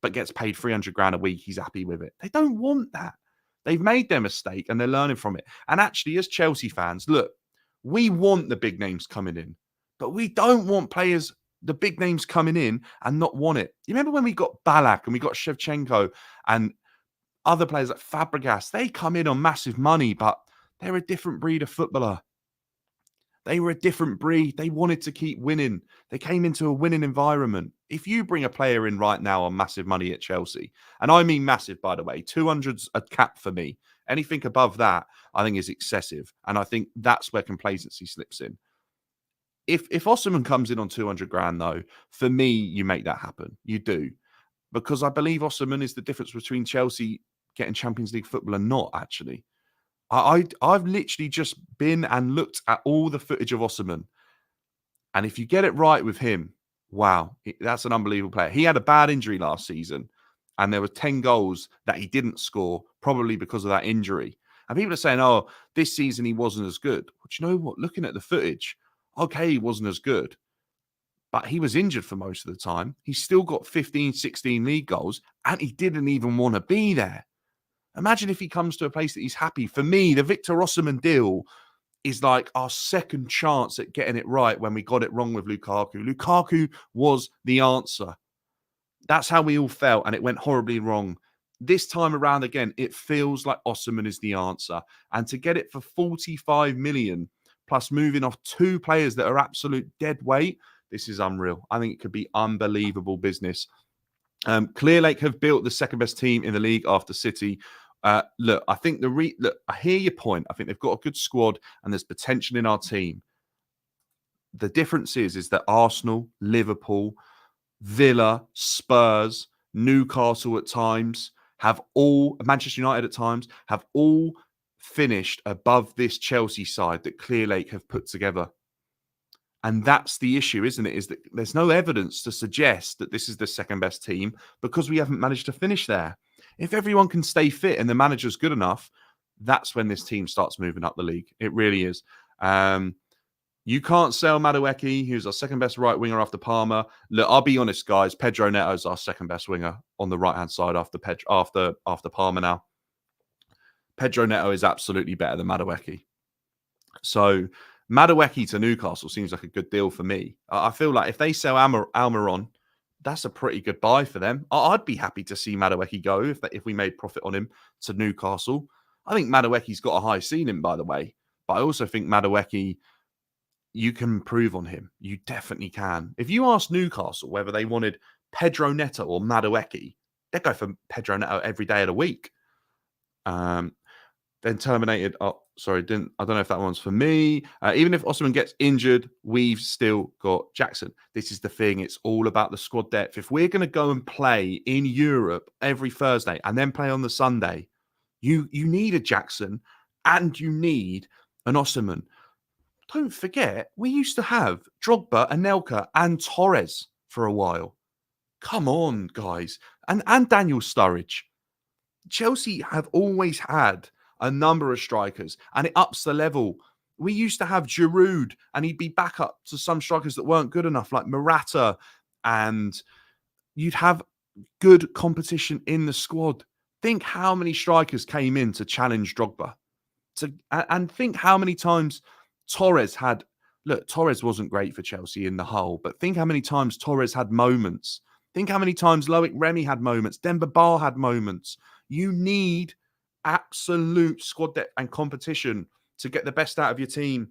but gets paid 300 grand a week, he's happy with it. They don't want that. They've made their mistake and they're learning from it. And actually, as Chelsea fans, look, we want the big names coming in, but we don't want players, the big names coming in and not want it. You remember when we got Ballack and we got Shevchenko and other players like Fabregas, they come in on massive money, but they're a different breed of footballer. They were a different breed. They wanted to keep winning. They came into a winning environment. If you bring a player in right now on massive money at Chelsea, and I mean massive, by the way, 200's a cap for me. Anything above that, I think is excessive. And I think that's where complacency slips in. If Osimhen comes in on 200 grand, though, for me, you make that happen. You do. Because I believe Osimhen is the difference between Chelsea getting Champions League football and not, actually. I've literally just been and looked at all the footage of Osimhen. And if you get it right with him, wow, that's an unbelievable player. He had a bad injury last season, and there were 10 goals that he didn't score, probably because of that injury. And people are saying, oh, this season he wasn't as good. But you know what? Looking at the footage, okay, he wasn't as good. But he was injured for most of the time. He still got 15, 16 league goals, and he didn't even want to be there. Imagine if he comes to a place that he's happy. For me, the Victor Osimhen deal is like our second chance at getting it right when we got it wrong with Lukaku. Lukaku was the answer. That's how we all felt, and it went horribly wrong. This time around, again, it feels like Osimhen is the answer. And to get it for 45 million, plus moving off 2 players that are absolute dead weight, this is unreal. I think it could be unbelievable business. Clearlake have built the second best team in the league after City. Look, I think look, I hear your point. I think they've got a good squad and there's potential in our team. The difference is that Arsenal, Liverpool, Villa, Spurs, Newcastle at times Manchester United at times have all finished above this Chelsea side that Clearlake have put together. And that's the issue, isn't it? Is that there's no evidence to suggest that this is the second best team because we haven't managed to finish there. If everyone can stay fit and the manager's good enough, that's when this team starts moving up the league. It really is. You can't sell Madueke, who's our second best right winger after Palmer. Look, I'll be honest, guys. Pedro Neto's our second best winger on the right hand side after Palmer now. Pedro Neto is absolutely better than Madueke. So Madueke to Newcastle seems like a good deal for me. I feel like if they sell Almiron, that's a pretty good buy for them. I'd be happy to see Madueke go if we made profit on him to Newcastle. I think Madueke's got a high ceiling, by the way. But I also think Madueke, you can improve on him. You definitely can. If you ask Newcastle whether they wanted Pedro Neto or Madueke, they'd go for Pedro Neto every day of the week. Then terminated. Oh, sorry, I don't know if that one's for me. Even if Osimhen gets injured, we've still got Jackson. This is the thing. It's all about the squad depth. If we're going to go and play in Europe every Thursday and then play on the Sunday, you need a Jackson and you need an Osimhen. don't forget, we used to have Drogba, Anelka, and Torres for a while. Come on, guys. And Daniel Sturridge. Chelsea have always had a number of strikers, and it ups the level. We used to have Giroud, and he'd be back up to some strikers that weren't good enough, like Morata, and you'd have good competition in the squad. Think how many strikers came in to challenge Drogba. And think how many times Torres had. Look, Torres wasn't great for Chelsea in the whole, but think how many times Torres had moments. Think how many times Loic Remy had moments. Demba Ba had moments. You need absolute squad depth and competition to get the best out of your team.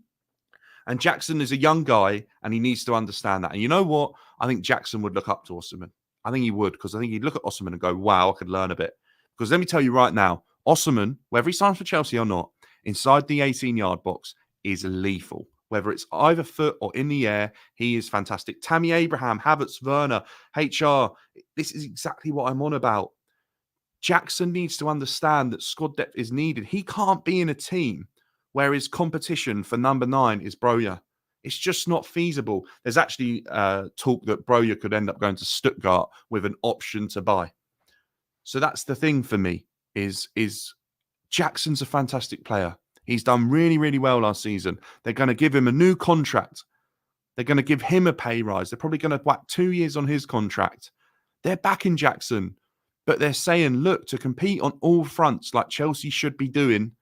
And Jackson is a young guy, and he needs to understand that. And you know what? I think Jackson would look up to Osimhen. I think he would, because I think he'd look at Osimhen and go, wow, I could learn a bit. Because let me tell you right now, Osimhen, whether he signs for Chelsea or not, inside the 18-yard box is lethal. Whether it's either foot or in the air, he is fantastic. Tammy Abraham, Havertz, Werner, HR, this is exactly what I'm on about. Jackson needs to understand that squad depth is needed. He can't be in a team where his competition for number 9 is Broja. It's just not feasible. There's actually talk that Broja could end up going to Stuttgart with an option to buy. So that's the thing for me, is Jackson's a fantastic player. He's done really, really well last season. They're going to give him a new contract. They're going to give him a pay rise. They're probably going to whack 2 years on his contract. They're backing Jackson. But they're saying, look, to compete on all fronts like Chelsea should be doing,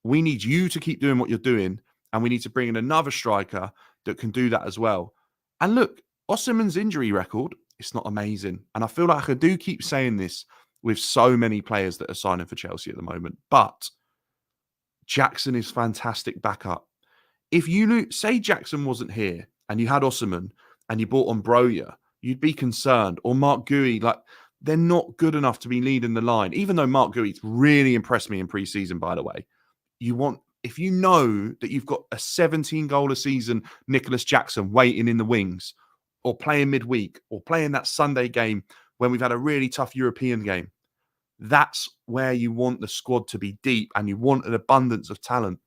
we need you to keep doing what you're doing, and we need to bring in another striker that can do that as well. And look, Osimhen's injury record, it's not amazing. And I feel like I do keep saying this with so many players that are signing for Chelsea at the moment. But Jackson is fantastic backup. If you say Jackson wasn't here and you had Osimhen and you bought on Broja, you'd be concerned. Or Mark Gui, like, they're not good enough to be leading the line. Even though Mark Gui's really impressed me in pre-season, by the way. If you know that you've got a 17-goal a season Nicholas Jackson waiting in the wings, or playing midweek, or playing that Sunday game when we've had a really tough European game, that's where you want the squad to be deep, and you want an abundance of talent.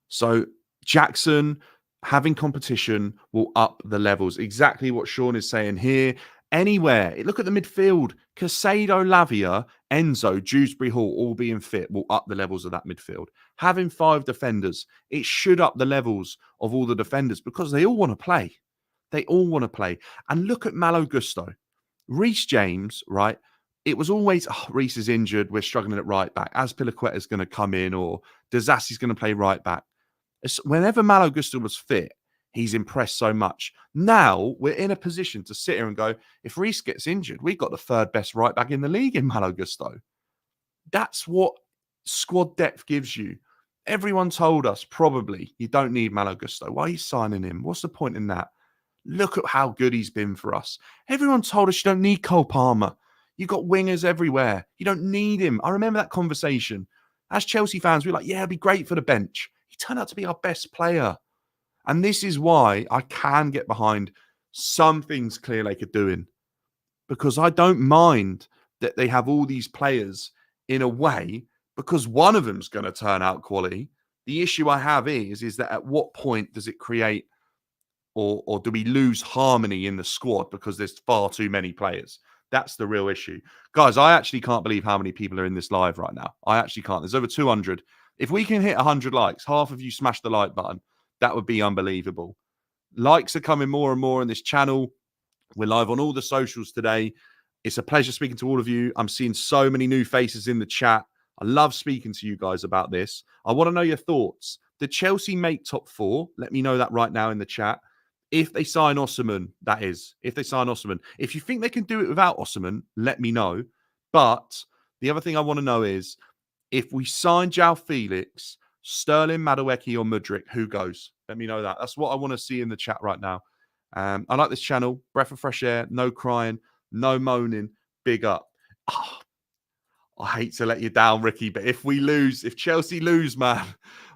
So Jackson having competition will up the levels. Exactly what Sean is saying here. Anywhere. Look at the midfield. Casado, Lavia, Enzo, Dewsbury Hall all being fit will up the levels of that midfield. Having 5 defenders, it should up the levels of all the defenders, because they all want to play. They all want to play. And look at Malo Gusto. Reece James, right? It was always, Reece is injured. We're struggling at right back. Azpilicueta is going to come in, or Dizassi's going to play right back. Whenever Malo Gusto was fit, he's impressed so much. Now we're in a position to sit here and go, if Reece gets injured, we've got the 3rd best right back in the league in Malo Gusto. That's what squad depth gives you. Everyone told us probably you don't need Malo Gusto. Why are you signing him? What's the point in that? Look at how good he's been for us. Everyone told us you don't need Cole Palmer. You've got wingers everywhere. You don't need him. I remember that conversation. As Chelsea fans, we were like, yeah, it'd be great for the bench. He turned out to be our best player. And this is why I can get behind some things Clearlake are doing, because I don't mind that they have all these players in a way, because one of them's going to turn out quality. The issue I have is that at what point does it create, or do we lose harmony in the squad because there's far too many players? That's the real issue. Guys, I actually can't believe how many people are in this live right now. I actually can't. There's over 200. If we can hit 100 likes, half of you smash the like button. That would be unbelievable. Likes are coming more and more on this channel. We're live on all the socials today. It's a pleasure speaking to all of you. I'm seeing so many new faces in the chat. I love speaking to you guys about this. I want to know your thoughts. Did Chelsea make top 4? Let me know that right now in the chat. If they sign Osimhen, that is. If they sign Osimhen. If you think they can do it without Osimhen, let me know. But the other thing I want to know is, if we sign João Felix, Sterling, Madueke, or Mudryk, who goes? Let me know that. That's what I want to see in the chat right now. I like this channel. Breath of fresh air. No crying. No moaning. Big up. Oh, I hate to let you down, Ricky, but if Chelsea lose, man,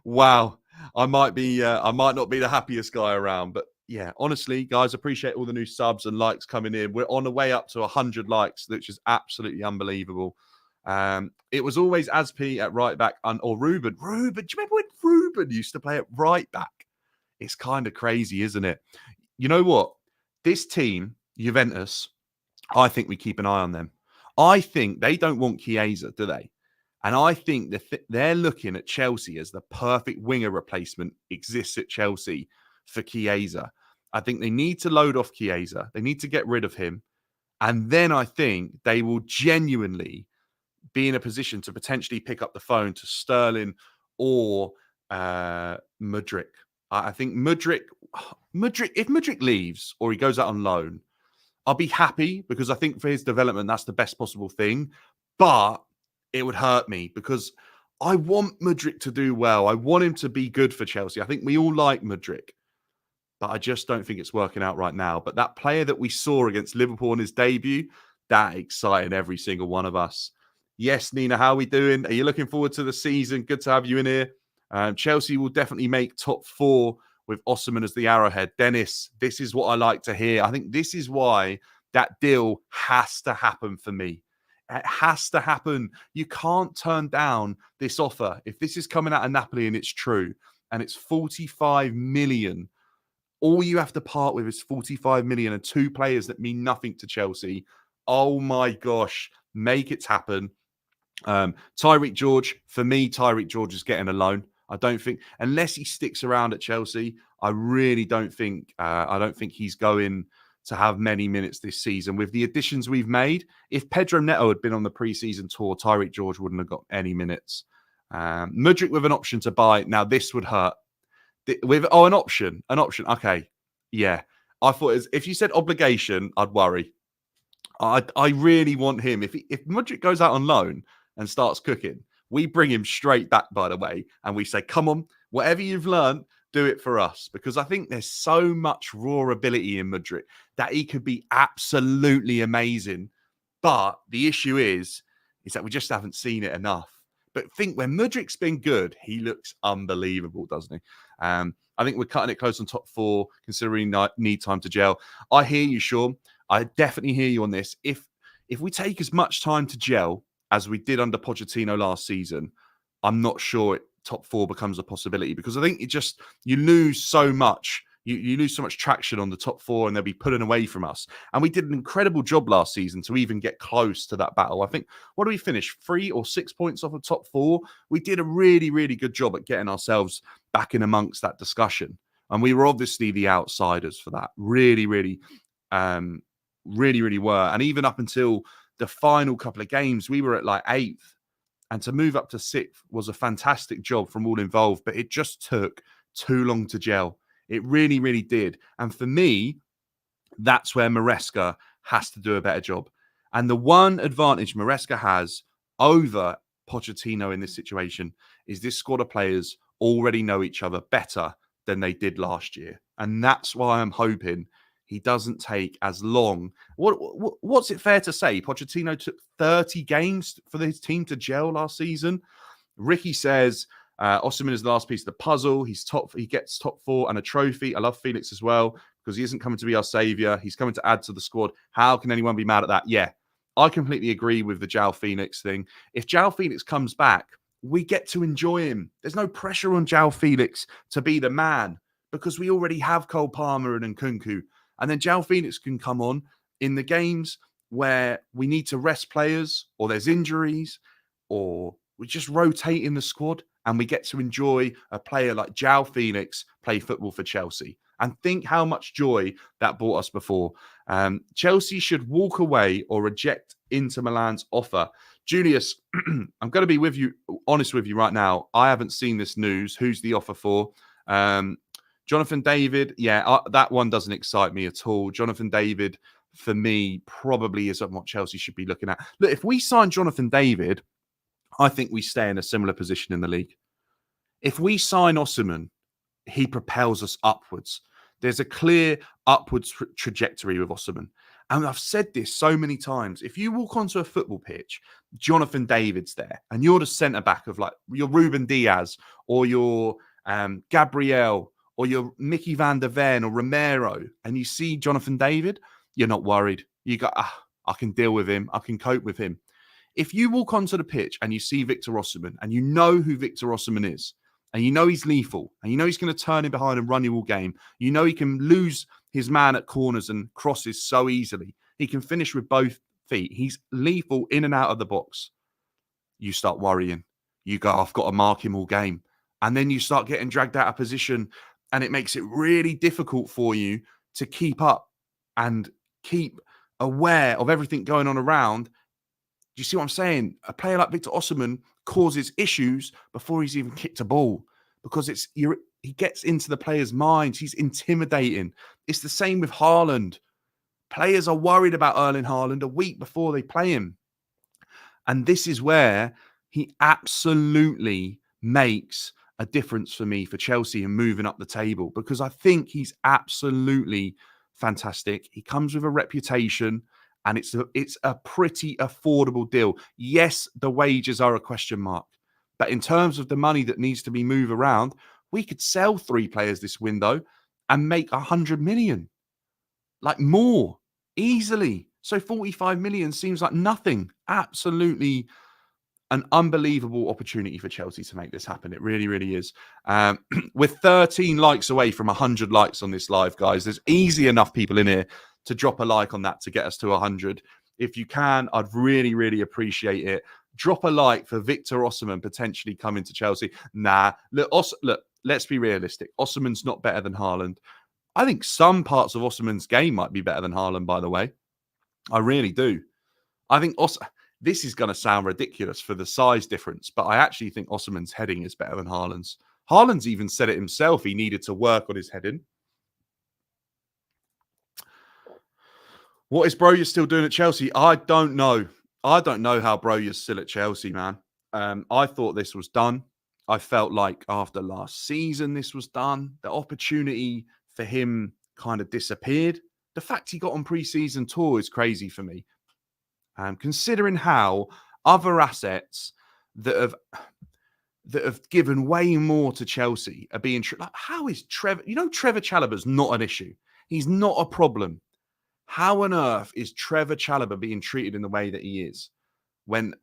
wow. I might not be the happiest guy around. But yeah, honestly, guys, appreciate all the new subs and likes coming in. We're on the way up to 100 likes, which is absolutely unbelievable. It was always Azpi at right back or Ruben. Do you remember when Ruben used to play at right back. It's kind of crazy, isn't it? You know what? This team, Juventus, I think we keep an eye on them. I think they don't want Chiesa, do they? And I think they're looking at Chelsea as the perfect winger replacement exists at Chelsea for Chiesa. I think they need to load off Chiesa. They need to get rid of him. And then I think they will genuinely be in a position to potentially pick up the phone to Sterling or Mudryk. I think Mudryk, if Mudryk leaves or he goes out on loan, I'll be happy because I think for his development, that's the best possible thing. But it would hurt me because I want Mudryk to do well. I want him to be good for Chelsea. I think we all like Mudryk, but I just don't think it's working out right now. But that player that we saw against Liverpool in his debut, that excited every single one of us. Yes, Nina, how are we doing? Are you looking forward to the season? Good to have you in here. Chelsea will definitely make top 4 with Osimhen as the arrowhead. Dennis, this is what I like to hear. I think this is why that deal has to happen for me. It has to happen. You can't turn down this offer. If this is coming out of Napoli and it's true, and it's 45 million, all you have to part with is 45 million and 2 players that mean nothing to Chelsea. Oh my gosh, make it happen. Tyreek George, for me, Tyreek George is getting a loan. I don't think, unless he sticks around at Chelsea, I really don't think, he's going to have many minutes this season. With the additions we've made, if Pedro Neto had been on the preseason tour, Tyreek George wouldn't have got any minutes. Mudryk with an option to buy. Now, this would hurt. An option. Okay. Yeah. I thought if you said obligation, I'd worry. I really want him. If Mudryk goes out on loan and starts cooking, we bring him straight back, by the way, and we say, come on, whatever you've learned, do it for us. Because I think there's so much raw ability in Mudryk that he could be absolutely amazing. But the issue is that we just haven't seen it enough. But think when Mudryk's been good, he looks unbelievable, doesn't he? I think we're cutting it close on top 4, considering need time to gel. I hear you, Sean. I definitely hear you on this. If we take as much time to gel as we did under Pochettino last season, I'm not sure top 4 becomes a possibility, because I think you lose so much. You lose so much traction on the top 4 and they'll be pulling away from us. And we did an incredible job last season to even get close to that battle. I think, what do we finish? 3 or 6 points off of top 4? We did a really, really good job at getting ourselves back in amongst that discussion. And we were obviously the outsiders for that. Really, really, really were. And even up until the final couple of games, we were at like 8th. And to move up to 6th was a fantastic job from all involved. But it just took too long to gel. It really, really did. And for me, that's where Maresca has to do a better job. And the one advantage Maresca has over Pochettino in this situation is this squad of players already know each other better than they did last year. And that's why I'm hoping he doesn't take as long. What's it fair to say? Pochettino took 30 games for his team to gel last season. Ricky says Osimhen is the last piece of the puzzle. He gets top 4 and a trophy. I love Felix as well, because he isn't coming to be our savior. He's coming to add to the squad. How can anyone be mad at that? Yeah, I completely agree with the João Felix thing. If João Felix comes back, we get to enjoy him. There's no pressure on João Felix to be the man, because we already have Cole Palmer and Nkunku. And then João Felix can come on in the games where we need to rest players, or there's injuries, or we just rotate in the squad, and we get to enjoy a player like João Felix play football for Chelsea. And think how much joy that brought us before. Chelsea should walk away or reject Inter Milan's offer. Julius, I'm going to be honest with you right now. I haven't seen this news. Who's the offer for? Jonathan David, that one doesn't excite me at all. Jonathan David, for me, probably isn't what Chelsea should be looking at. Look, if we sign Jonathan David, I think we stay in a similar position in the league. If we sign Osimhen, he propels us upwards. There's a clear upwards trajectory with Osimhen. And I've said this so many times. If you walk onto a football pitch, Jonathan David's there, and you're the centre-back of like your Ruben Diaz or your Gabriel or your Mickey van der Ven or Romero, and you see Jonathan David, you're not worried. You go, I can deal with him. I can cope with him. If you walk onto the pitch and you see Victor Osimhen and you know who Victor Osimhen is, and you know he's lethal, and you know he's going to turn in behind and run you all game. You know he can lose his man at corners and crosses so easily. He can finish with both feet. He's lethal in and out of the box. You start worrying. You go, I've got to mark him all game. And then you start getting dragged out of position, and it makes it really difficult for you to keep up and keep aware of everything going on around. Do you see what I'm saying? A player like Victor Osimhen causes issues before he's even kicked a ball, because he gets into the players' minds. He's intimidating. It's the same with Haaland. Players are worried about Erling Haaland a week before they play him. And this is where he absolutely makes a difference for me for Chelsea and moving up the table, because I think he's absolutely fantastic. He comes with a reputation, and it's a pretty affordable deal. Yes, the wages are a question mark, but in terms of the money that needs to be moved around, we could sell 3 players this window and make 100 million, like more, easily. So 45 million seems like nothing. Absolutely an unbelievable opportunity for Chelsea to make this happen. It really, really is. We're 13 likes away from 100 likes on this live, guys. There's easy enough people in here to drop a like on that to get us to 100. If you can, I'd really, really appreciate it. Drop a like for Victor Osimhen potentially coming to Chelsea. Nah, look, let's be realistic. Osimhen's not better than Haaland. I think some parts of Osimhen's game might be better than Haaland, by the way. I really do. I think this is going to sound ridiculous for the size difference, but I actually think Osimhen's heading is better than Haaland's. Haaland's even said it himself. He needed to work on his heading. What is Broja still doing at Chelsea? I don't know. I don't know how Broja's still at Chelsea, man. I thought this was done. I felt like after last season, this was done. The opportunity for him kind of disappeared. The fact he got on pre-season tour is crazy for me. Considering how other assets that have given way more to Chelsea are being like, how is Trevor? You know, Trevor Chalobah's not an issue. He's not a problem. How on earth is Trevor Chalobah being treated in the way that he is when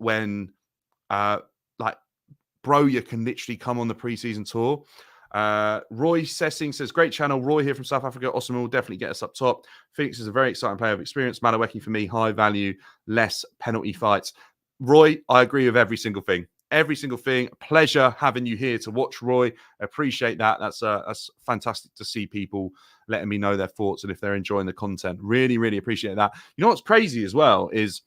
like Broja can literally come on the pre-season tour? Roy Sessing says, great channel. Roy here from South Africa. Osimhen will definitely get us up top. Felix is a very exciting player of experience. Madueke for me, high value, less penalty fights. Roy, I agree with every single thing. Every single thing. Pleasure having you here to watch, Roy. Appreciate that. That's fantastic to see people letting me know their thoughts and if they're enjoying the content. Really, really appreciate that. You know what's crazy as well is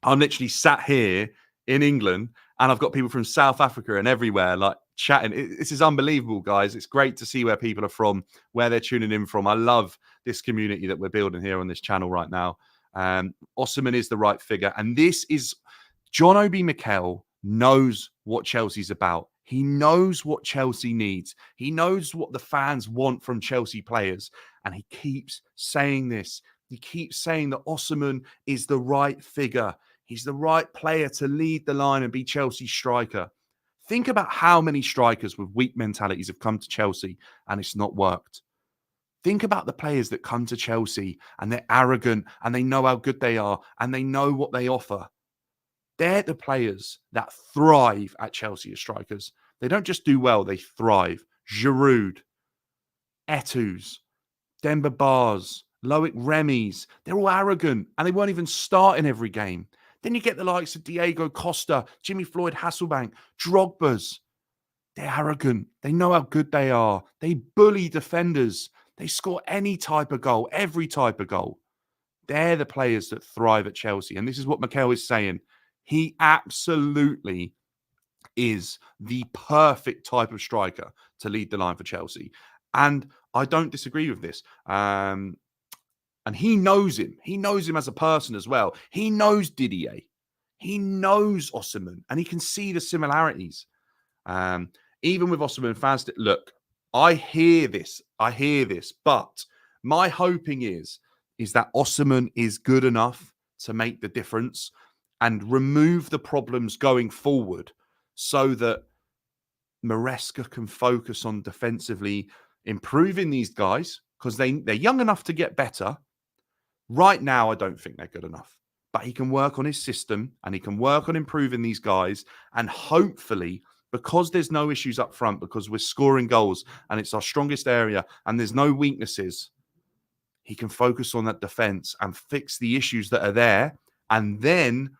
I'm literally sat here in England and I've got people from South Africa and everywhere like chatting. This is unbelievable, guys. It's great to see where people are from, where they're tuning in from. I love this community that we're building here on this channel right now. Osimhen is the right figure. And this is John Obi Mikel knows what Chelsea's about. He knows what Chelsea needs. He knows what the fans want from Chelsea players. And he keeps saying this. He keeps saying that Osimhen is the right figure. He's the right player to lead the line and be Chelsea's striker. Think about how many strikers with weak mentalities have come to Chelsea and it's not worked. Think about the players that come to Chelsea and they're arrogant and they know how good they are and they know what they offer. They're the players that thrive at Chelsea as strikers. They don't just do well, they thrive. Giroud, Etus, Demba Bars, Loic Remis, they're all arrogant and they won't even start in every game. Then you get the likes of Diego Costa, Jimmy Floyd Hasselbank, Drogba's. They're arrogant. They know how good they are. They bully defenders. They score any type of goal, every type of goal. They're the players that thrive at Chelsea. And this is what Mikel is saying. He absolutely is the perfect type of striker to lead the line for Chelsea. And I don't disagree with this. And he knows him. He knows him as a person as well. He knows Didier. He knows Osimhen. And he can see the similarities. Even with Osimhen fans, look, I hear this. But my hoping is that Osimhen is good enough to make the difference and remove the problems going forward so that Maresca can focus on defensively improving these guys because they're young enough to get better. Right now, I don't think they're good enough. But he can work on his system and he can work on improving these guys. And hopefully because there's no issues up front, because we're scoring goals and it's our strongest area and there's no weaknesses, he can focus on that defense and fix the issues that are there. And then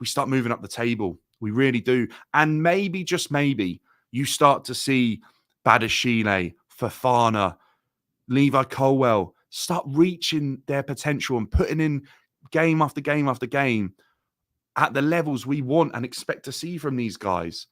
we start moving up the table. We really do. And maybe, just maybe, you start to see Badashile, Fofana, Levi Colwell start reaching their potential and putting in game after game after game at the levels we want and expect to see from these guys.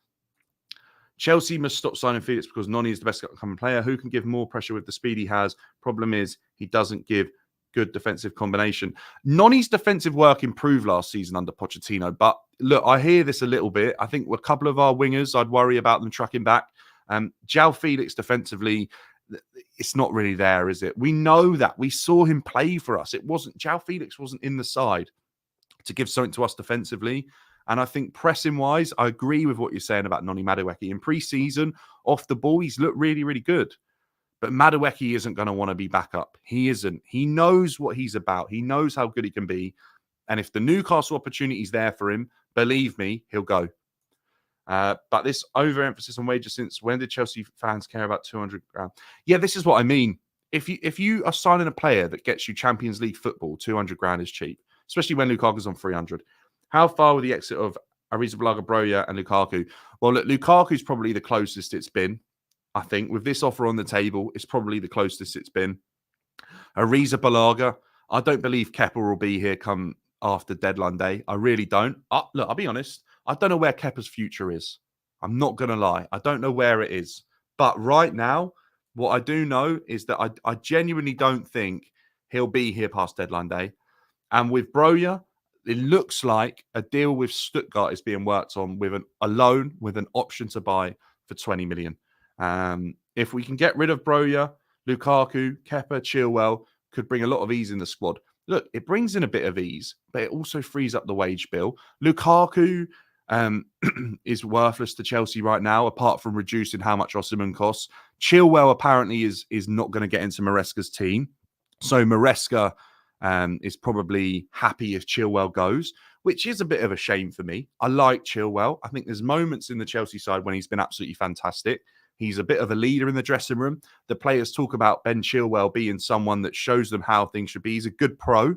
Chelsea must stop signing Felix because Noni is the best upcoming player. Who can give more pressure with the speed he has? Problem is, he doesn't give good defensive combination. Noni's defensive work improved last season under Pochettino. But look, I hear this a little bit. I think a couple of our wingers, I'd worry about them tracking back. João Felix defensively, it's not really there, is it? We know that. We saw him play for us. João Felix wasn't in the side to give something to us defensively. And I think pressing-wise, I agree with what you're saying about Noni Madueke. In pre-season, off the ball, he's looked really, really good. But Madueke isn't going to want to be back up. He isn't. He knows what he's about. He knows how good he can be. And if the Newcastle opportunity is there for him, believe me, he'll go. But this overemphasis on wages, since when did Chelsea fans care about 200 grand? Yeah, this is what I mean. If you are signing a player that gets you Champions League football, 200 grand is cheap, especially when Lukaku's on 300. How far will the exit of Arrizabalaga, Broja and Lukaku? Well, look, Lukaku's probably the closest it's been. I think with this offer on the table, it's probably the closest it's been. Arrizabalaga, I don't believe Kepa will be here come after deadline day. I really don't. Look, I'll be honest. I don't know where Kepa's future is. I'm not going to lie. I don't know where it is. But right now, what I do know is that I genuinely don't think he'll be here past deadline day. And with Broja, it looks like a deal with Stuttgart is being worked on with a loan with an option to buy for 20 million. If we can get rid of Broja, Lukaku, Kepa, Chilwell could bring a lot of ease in the squad. Look, it brings in a bit of ease, but it also frees up the wage bill. Lukaku is worthless to Chelsea right now, apart from reducing how much Osimhen costs. Chilwell apparently is not going to get into Maresca's team. So Maresca is probably happy if Chilwell goes, which is a bit of a shame for me. I like Chilwell. I think there's moments in the Chelsea side when he's been absolutely fantastic. He's a bit of a leader in the dressing room. The players talk about Ben Chilwell being someone that shows them how things should be. He's a good pro,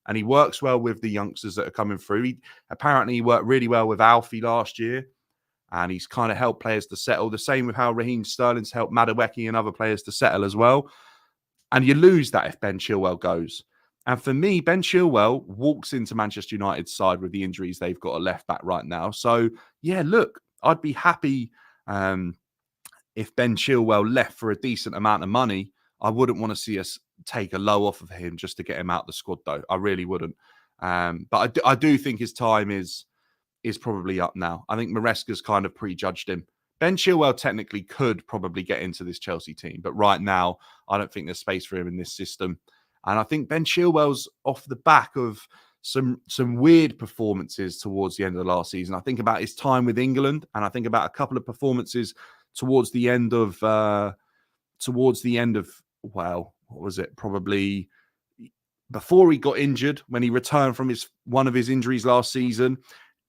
and he works well with the youngsters that are coming through. Apparently, he worked really well with Alfie last year, and he's kind of helped players to settle. The same with how Raheem Sterling's helped Madueke and other players to settle as well. And you lose that if Ben Chilwell goes. And for me, Ben Chilwell walks into Manchester United's side with the injuries they've got a left back right now. So, yeah, look, I'd be happy if Ben Chilwell left for a decent amount of money. I wouldn't want to see us take a low off of him just to get him out the squad, though. I really wouldn't. But I do think his time is probably up now. I think Maresca's kind of prejudged him. Ben Chilwell technically could probably get into this Chelsea team, but right now, I don't think there's space for him in this system. And I think Ben Chilwell's off the back of some weird performances towards the end of the last season. I think about his time with England, and I think about a couple of performances towards the end of, well, what was it? Probably before he got injured, when he returned from one of his injuries last season.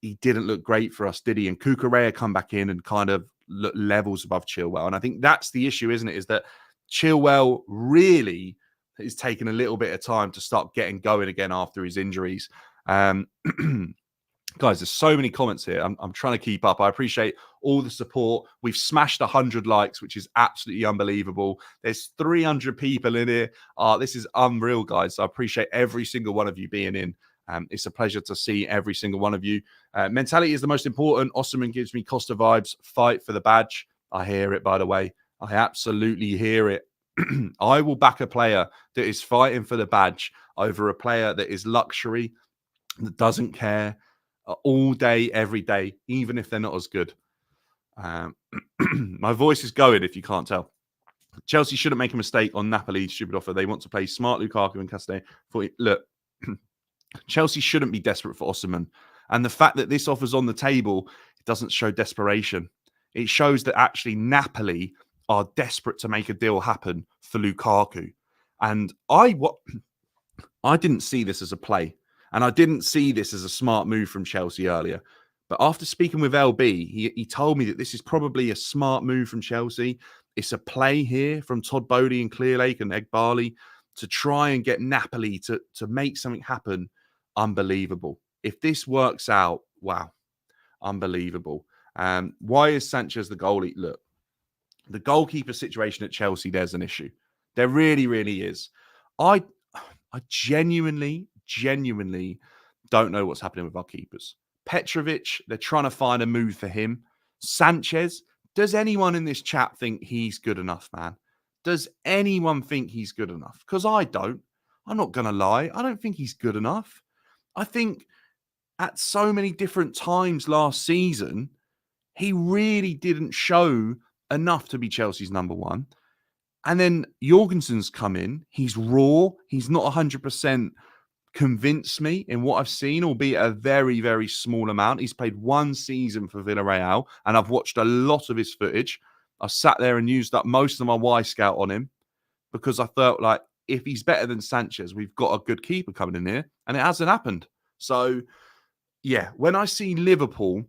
He didn't look great for us, did he? And Cucurella come back in and kind of look levels above Chilwell. And I think that's the issue, isn't it? Is that Chilwell really is taking a little bit of time to start getting going again after his injuries. Guys, there's so many comments here. I'm trying to keep up. I appreciate all the support. We've smashed 100 likes, which is absolutely unbelievable. There's 300 people in here. This is unreal, guys. So I appreciate every single one of you being in. It's a pleasure to see every single one of you. Mentality is the most important. Osimhen gives me Costa vibes. Fight for the badge. I hear it, by the way. I absolutely hear it. I will back a player that is fighting for the badge over a player that is luxury, that doesn't care all day, every day, even if they're not as good. My voice is going, if you can't tell. Chelsea shouldn't make a mistake on Napoli. Stupid offer. They want to play smart Lukaku and Castagne. Look, Chelsea shouldn't be desperate for Osimhen. And the fact that this offer's on the table, it doesn't show desperation. It shows that actually Napoli are desperate to make a deal happen for Lukaku. And I didn't see this as a play. And I didn't see this as a smart move from Chelsea earlier. But after speaking with LB, he told me that this is probably a smart move from Chelsea. It's a play here from Todd Bodie and Clearlake and Egg Barley to try and get Napoli to make something happen. Unbelievable. If this works out, wow, unbelievable. Why is Sanchez the goalie? Look, the goalkeeper situation at Chelsea, there's an issue. There really, really is. I genuinely don't know what's happening with our keepers. Petrovic, they're trying to find a move for him. Sanchez, does anyone in this chat think he's good enough, man? Does anyone think he's good enough? Because I don't. I'm not going to lie. I don't think he's good enough. I think at so many different times last season, he really didn't show enough to be Chelsea's number one. And then Jorgensen's come in. He's raw. He's not 100% convinced me in what I've seen, albeit a very, very small amount. He's played one season for Villarreal, and I've watched a lot of his footage. I sat there and used up most of my Y-Scout on him because I felt like if he's better than Sanchez, we've got a good keeper coming in here, and it hasn't happened. So, yeah, when I see Liverpool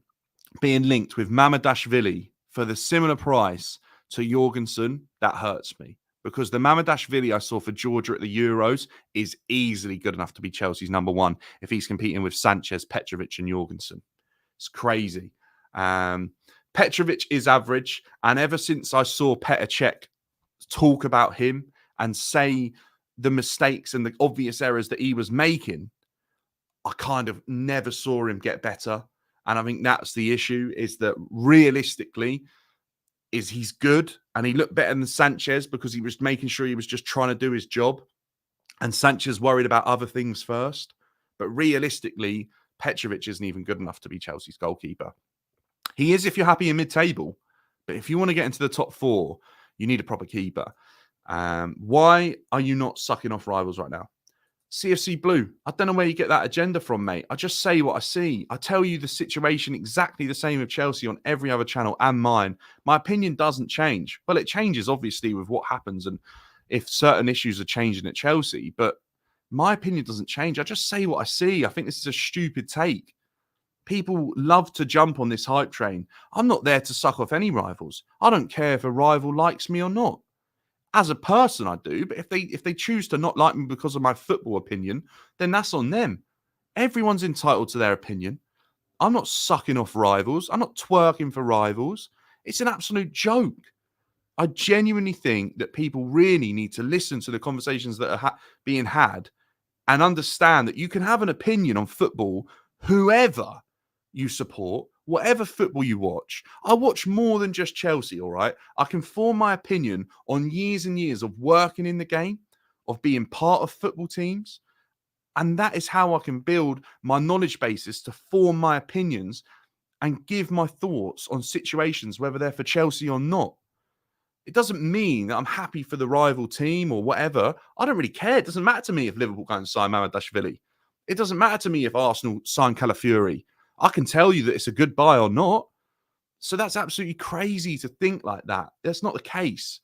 being linked with Mamadashvili for the similar price to Jorgensen, that hurts me. Because the Mamadashvili I saw for Georgia at the Euros is easily good enough to be Chelsea's number one if he's competing with Sanchez, Petrovic and Jorgensen. It's crazy. Petrovic is average. And ever since I saw Petr Cech talk about him and say the mistakes and the obvious errors that he was making, I kind of never saw him get better. And I think that's the issue, is that realistically, is he's good and he looked better than Sanchez because he was making sure he was just trying to do his job. And Sanchez worried about other things first. But realistically, Petrovic isn't even good enough to be Chelsea's goalkeeper. He is if you're happy in mid-table. But if you want to get into the top four, you need a proper keeper. Why are you not sucking off rivals right now? CFC Blue, I don't know where you get that agenda from, mate. I just say what I see. I tell you the situation exactly the same with Chelsea on every other channel and mine. My opinion doesn't change. Well, it changes, obviously, with what happens and if certain issues are changing at Chelsea. But my opinion doesn't change. I just say what I see. I think this is a stupid take. People love to jump on this hype train. I'm not there to suck off any rivals. I don't care if a rival likes me or not. As a person, I do, but if they choose to not like me because of my football opinion, then that's on them. Everyone's entitled to their opinion. I'm not sucking off rivals. I'm not twerking for rivals. It's an absolute joke. I genuinely think that people really need to listen to the conversations that are being had and understand that you can have an opinion on football, whoever you support, whatever football you watch. I watch more than just Chelsea, all right? I can form my opinion on years and years of working in the game, of being part of football teams. And that is how I can build my knowledge basis to form my opinions and give my thoughts on situations, whether they're for Chelsea or not. It doesn't mean that I'm happy for the rival team or whatever. I don't really care. It doesn't matter to me if Liverpool go and sign Mamadashvili. It doesn't matter to me if Arsenal sign Calafiori. I can tell you that it's a good buy or not. So that's absolutely crazy to think like that. That's not the case.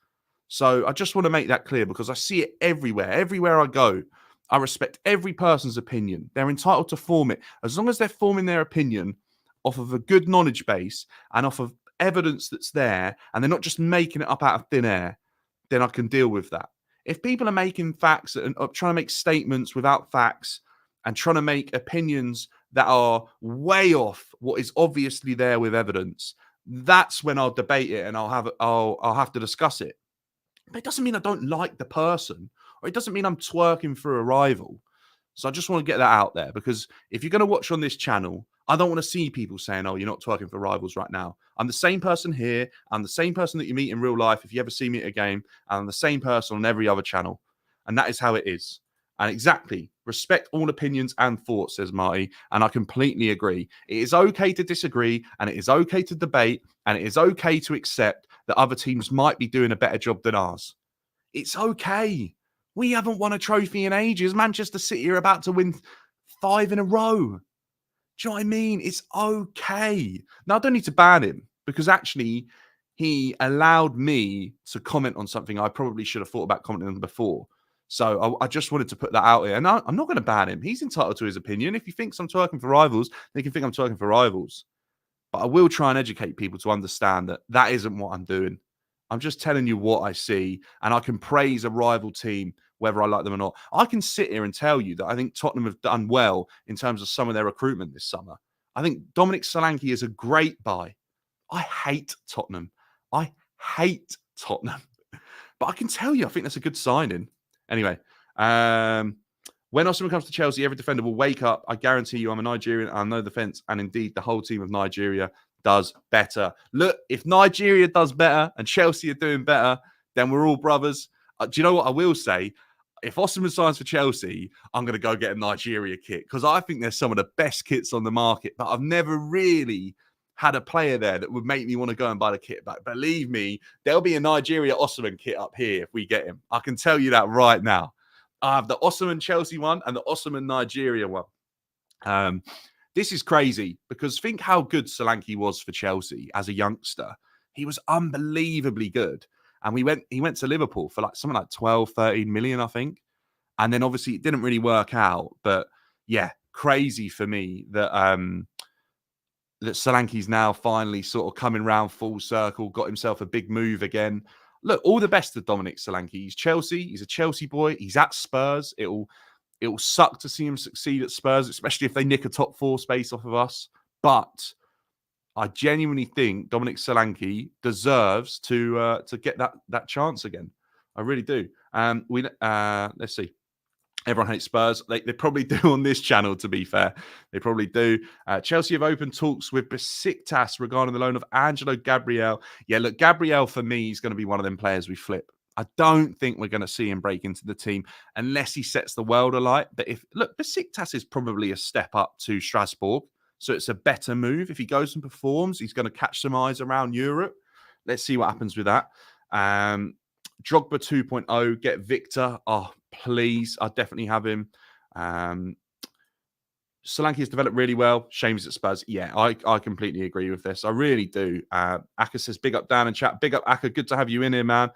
So I just want to make that clear because I see it everywhere. Everywhere I go, I respect every person's opinion. They're entitled to form it. As long as they're forming their opinion off of a good knowledge base and off of evidence that's there, and they're not just making it up out of thin air, then I can deal with that. If people are making facts and trying to make statements without facts and trying to make opinions that are way off what is obviously there with evidence, that's when I'll debate it and I'll have to discuss it. But it doesn't mean I don't like the person, or it doesn't mean I'm twerking for a rival. So I just want to get that out there, because if you're going to watch on this channel, I don't want to see people saying, oh, you're not twerking for rivals right now. I'm the same person here. I'm the same person that you meet in real life if you ever see me at a game. And I'm the same person on every other channel. And that is how it is. And exactly, respect all opinions and thoughts, says Marty. And I completely agree. It is okay to disagree, and it is okay to debate, and it is okay to accept that other teams might be doing a better job than ours. It's okay. We haven't won a trophy in ages. Manchester City are about to win 5 in a row. Do you know what I mean? It's okay. Now, I don't need to ban him, because actually he allowed me to comment on something I probably should have thought about commenting on before. So I just wanted to put that out here. And I'm not going to ban him. He's entitled to his opinion. If he thinks I'm twerking for rivals, then he can think I'm twerking for rivals. But I will try and educate people to understand that that isn't what I'm doing. I'm just telling you what I see, and I can praise a rival team whether I like them or not. I can sit here and tell you that I think Tottenham have done well in terms of some of their recruitment this summer. I think Dominic Solanke is a great buy. I hate Tottenham. I hate Tottenham. But I can tell you, I think that's a good signing. Anyway, when Osimhen comes to Chelsea, every defender will wake up. I guarantee you, I'm a Nigerian. I know the fence, and indeed, the whole team of Nigeria does better. Look, if Nigeria does better and Chelsea are doing better, then we're all brothers. Do you know what I will say? If Osimhen signs for Chelsea, I'm going to go get a Nigeria kit because I think there's some of the best kits on the market. But I've never really had a player there that would make me want to go and buy the kit. But believe me, there'll be a Nigeria Osimhen kit up here if we get him. I can tell you that right now. I have the Osimhen Chelsea one and the Osimhen Nigeria one. This is crazy because think how good Solanke was for Chelsea as a youngster. He was unbelievably good. And he went to Liverpool for like something like 12, 13 million, I think. And then obviously it didn't really work out. But yeah, crazy for me that that Solanke's now finally sort of coming round full circle, got himself a big move again. Look, all the best to Dominic Solanke. He's Chelsea. He's a Chelsea boy. He's at Spurs. It'll suck to see him succeed at Spurs, especially if they nick a top 4 space off of us. But I genuinely think Dominic Solanke deserves to get that chance again. I really do. Let's see. Everyone hates Spurs. They probably do on this channel, to be fair. They probably do. Chelsea have opened talks with Besiktas regarding the loan of Angelo Gabriel. Yeah, look, Gabriel for me is going to be one of them players we flip. I don't think we're going to see him break into the team unless he sets the world alight. But Besiktas is probably a step up to Strasbourg. So it's a better move. If he goes and performs, he's going to catch some eyes around Europe. Let's see what happens with that. Drogba 2.0, get Victor. Oh, please. I'll definitely have him. Solanke has developed really well. Shame he's at Spurs. Yeah, I completely agree with this. I really do. Aka says, big up Dan and chat. Big up Aka. Good to have you in here, man.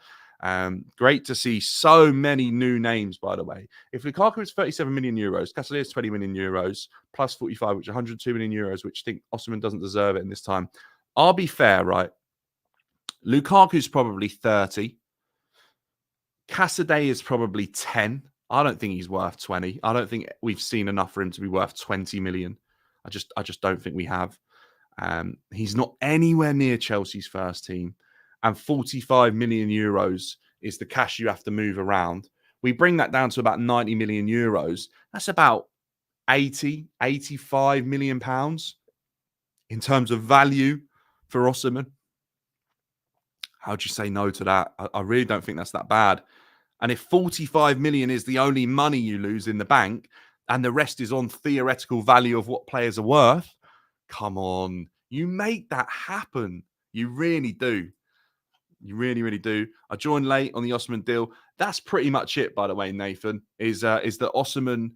Great to see so many new names, by the way. If Lukaku is 37 million euros, Castelli is 20 million euros, plus 45, which is 102 million euros, which I think Osimhen doesn't deserve it in this time. I'll be fair, right? Lukaku's probably 30. Casadei is probably 10. I don't think he's worth 20. I don't think we've seen enough for him to be worth 20 million. I just don't think we have. He's not anywhere near Chelsea's first team. And 45 million euros is the cash you have to move around. We bring that down to about 90 million euros. That's about 85 million pounds in terms of value for Osimhen. How'd you say no to that? I really don't think that's that bad. And if 45 million is the only money you lose in the bank and the rest is on theoretical value of what players are worth, come on. You make that happen. You really do. You really, really do. I joined late on the Osimhen deal. That's pretty much it, by the way, Nathan, is that Osimhen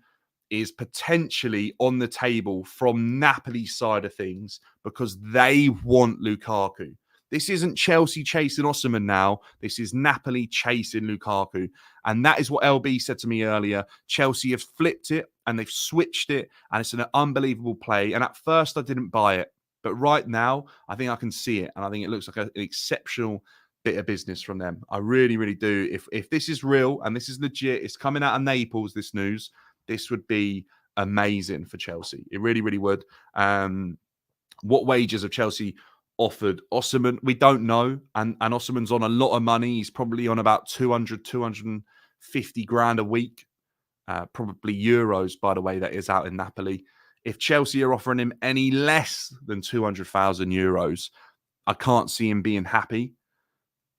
is potentially on the table from Napoli's side of things because they want Lukaku. This isn't Chelsea chasing Osimhen now. This is Napoli chasing Lukaku. And that is what LB said to me earlier. Chelsea have flipped it and they've switched it. And it's an unbelievable play. And at first, I didn't buy it. But right now, I think I can see it. And I think it looks like an exceptional bit of business from them. I really, really do. If this is real and this is legit, it's coming out of Naples, this news, this would be amazing for Chelsea. It really, really would. What wages have Chelsea offered Osimhen? We don't know. And Osimhen's on a lot of money. He's probably on about 250 grand a week. Probably euros, by the way, that is out in Napoli. If Chelsea are offering him any less than 200,000 euros, I can't see him being happy.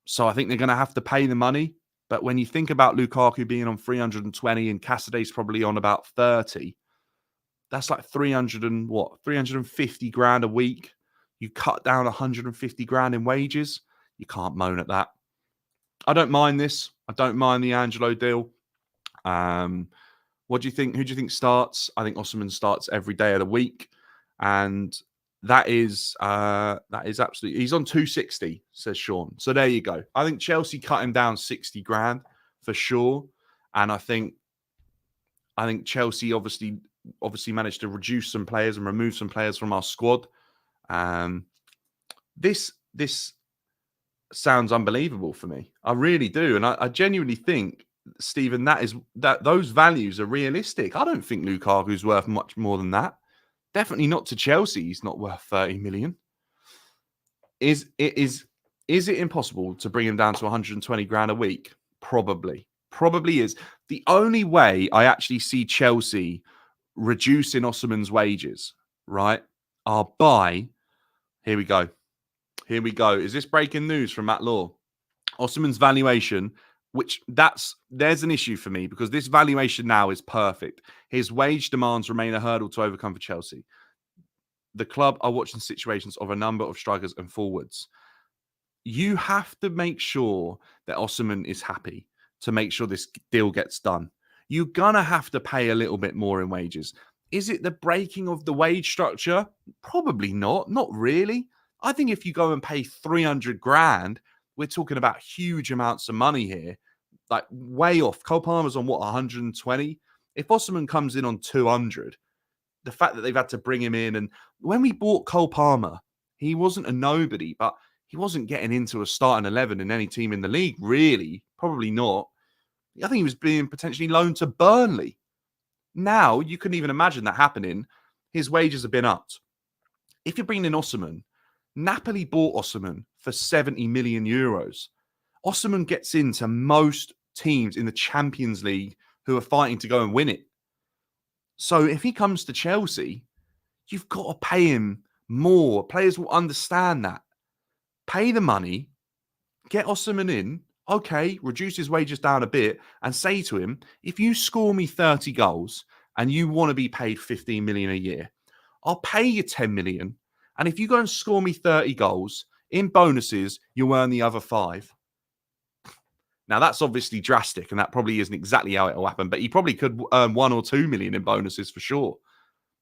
So I think they're going to have to pay the money. But when you think about Lukaku being on 320 and Casadei's probably on about 30, that's like 350 grand a week. You cut down 150 grand in wages. You can't moan at that. I don't mind this. I don't mind the Angelo deal. What do you think? Who do you think starts? I think Osimhen starts every day of the week. And that is absolutely... He's on 260, says Sean. So there you go. I think Chelsea cut him down 60 grand for sure. And I think Chelsea obviously managed to reduce some players and remove some players from our squad. this sounds unbelievable for me. I really do. And I genuinely think, Stephen, that those values are realistic. I don't think Lukaku's worth much more than that. Definitely not to Chelsea. He's not worth 30 million. Is it impossible to bring him down to 120 grand a week? Probably is. The only way I actually see Chelsea reducing Osimhen's wages, right, are by, here we go. Is this breaking news from Matt Law? Osimhen's valuation, there's an issue for me because this valuation now is perfect. His wage demands remain a hurdle to overcome for Chelsea. The club are watching situations of a number of strikers and forwards. You have to make sure that Osimhen is happy to make sure this deal gets done. You're going to have to pay a little bit more in wages. Is it the breaking of the wage structure? Probably not. Not really. I think if you go and pay 300 grand, we're talking about huge amounts of money here. Like way off. Cole Palmer's on what, 120? If Osimhen comes in on 200, the fact that they've had to bring him in, and when we bought Cole Palmer, he wasn't a nobody, but he wasn't getting into a starting 11 in any team in the league, really. Probably not. I think he was being potentially loaned to Burnley. Now, you couldn't even imagine that happening. His wages have been upped. If you're bringing in Osimhen, Napoli bought Osimhen for 70 million euros. Osimhen gets into most teams in the Champions League who are fighting to go and win it. So if he comes to Chelsea, you've got to pay him more. Players will understand that. Pay the money, get Osimhen in, okay, reduce his wages down a bit, and say to him, if you score me 30 goals and you want to be paid 15 million a year, I'll pay you 10 million. And if you go and score me 30 goals, in bonuses, you'll earn the other 5. Now, that's obviously drastic, and that probably isn't exactly how it will happen, but he probably could earn 1 or 2 million in bonuses for sure.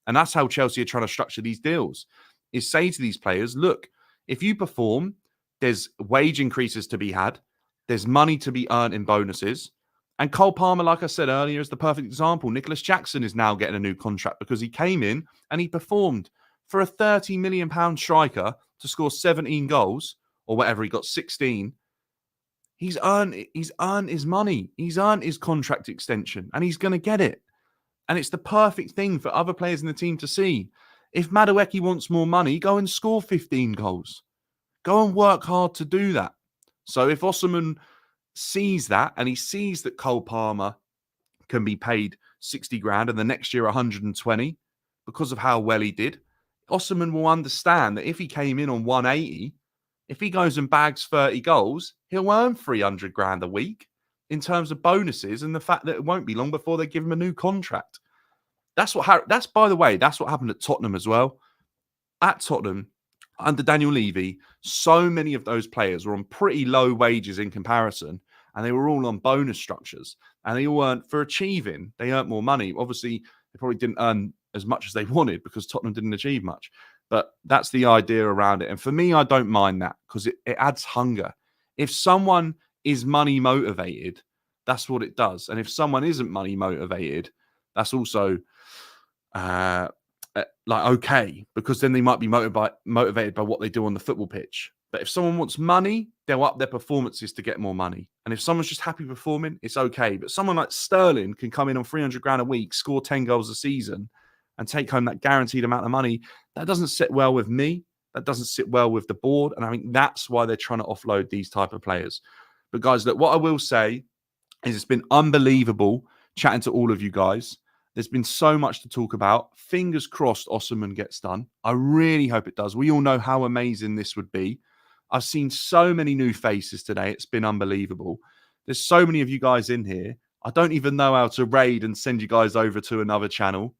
And that's how Chelsea are trying to structure these deals, is say to these players, look, if you perform, there's wage increases to be had, there's money to be earned in bonuses. And Cole Palmer, like I said earlier, is the perfect example. Nicholas Jackson is now getting a new contract because he came in and he performed. For a £30 million striker to score 17 goals, or whatever, he got 16, he's earned his money. He's earned his contract extension, and he's going to get it. And it's the perfect thing for other players in the team to see. If Madueke wants more money, go and score 15 goals. Go and work hard to do that. So if Osimhen sees that, and he sees that Cole Palmer can be paid 60 grand and the next year 120 because of how well he did, Osimhen will understand that if he came in on 180, if he goes and bags 30 goals, he'll earn 300 grand a week in terms of bonuses, and the fact that it won't be long before they give him a new contract. By the way, that's what happened at Tottenham as well. At Tottenham, under Daniel Levy, so many of those players were on pretty low wages in comparison, and they were all on bonus structures, and they all earned for achieving. They earned more money. Obviously, they probably didn't earn as much as they wanted because Tottenham didn't achieve much. But that's the idea around it. And for me, I don't mind that because it adds hunger. If someone is money motivated, that's what it does. And if someone isn't money motivated, that's also okay, because then they might be motivated by what they do on the football pitch. But if someone wants money, they'll up their performances to get more money. And if someone's just happy performing, it's okay. But someone like Sterling can come in on 300 grand a week, score 10 goals a season, and take home that guaranteed amount of money. That doesn't sit well with me. That doesn't sit well with the board. And I think that's why they're trying to offload these type of players. But guys, look, what I will say is it's been unbelievable chatting to all of you guys. There's been so much to talk about. Fingers crossed Osimhen gets done. I really hope it does. We all know how amazing this would be. I've seen so many new faces today. It's been unbelievable. There's so many of you guys in here. I don't even know how to raid and send you guys over to another channel.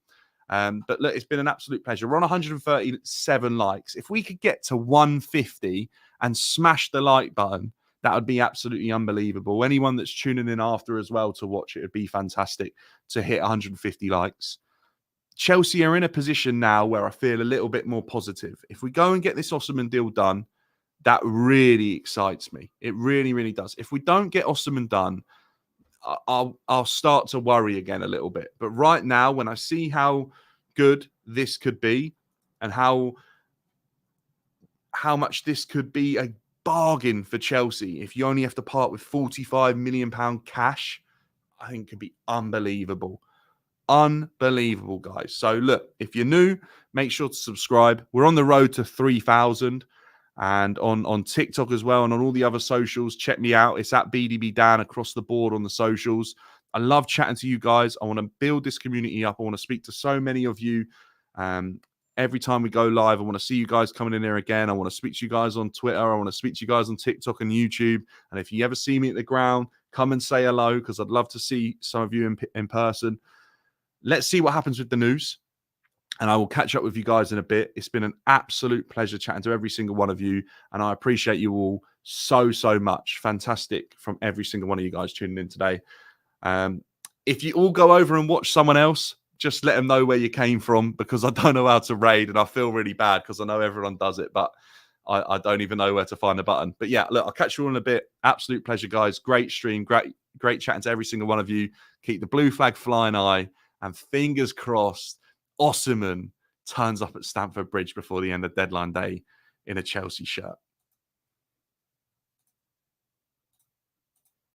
But look, it's been an absolute pleasure. We're on 137 likes. If we could get to 150 and smash the like button, that would be absolutely unbelievable. Anyone that's tuning in after as well to watch it would be fantastic to hit 150 likes. Chelsea are in a position now where I feel a little bit more positive. If we go and get this Osimhen deal done, that really excites me. It really, really does. If we don't get Osimhen done, I'll start to worry again a little bit. But right now, when I see how good this could be and how how much this could be a bargain for Chelsea if you only have to part with £45 million cash. I think it could be unbelievable. Unbelievable, guys. So look, if you're new, make sure to subscribe. We're on the road to 3,000 and on TikTok as well and on all the other socials. Check me out. It's at BDB Dan across the board on the socials. I love chatting to you guys. I want to build this community up. I want to speak to so many of you. Every time we go live, I want to see you guys coming in here again. I want to speak to you guys on Twitter. I want to speak to you guys on TikTok and YouTube. And if you ever see me at the ground, come and say hello because I'd love to see some of you in person. Let's see what happens with the news. And I will catch up with you guys in a bit. It's been an absolute pleasure chatting to every single one of you. And I appreciate you all so, so much. Fantastic from every single one of you guys tuning in today. If you all go over and watch someone else, just let them know where you came from because I don't know how to raid and I feel really bad because I know everyone does it, but I don't even know where to find the button. But yeah, look, I'll catch you all in a bit. Absolute pleasure, guys. Great stream. Great chatting to every single one of you. Keep the blue flag flying high and fingers crossed Osimhen turns up at Stamford Bridge before the end of deadline day in a Chelsea shirt.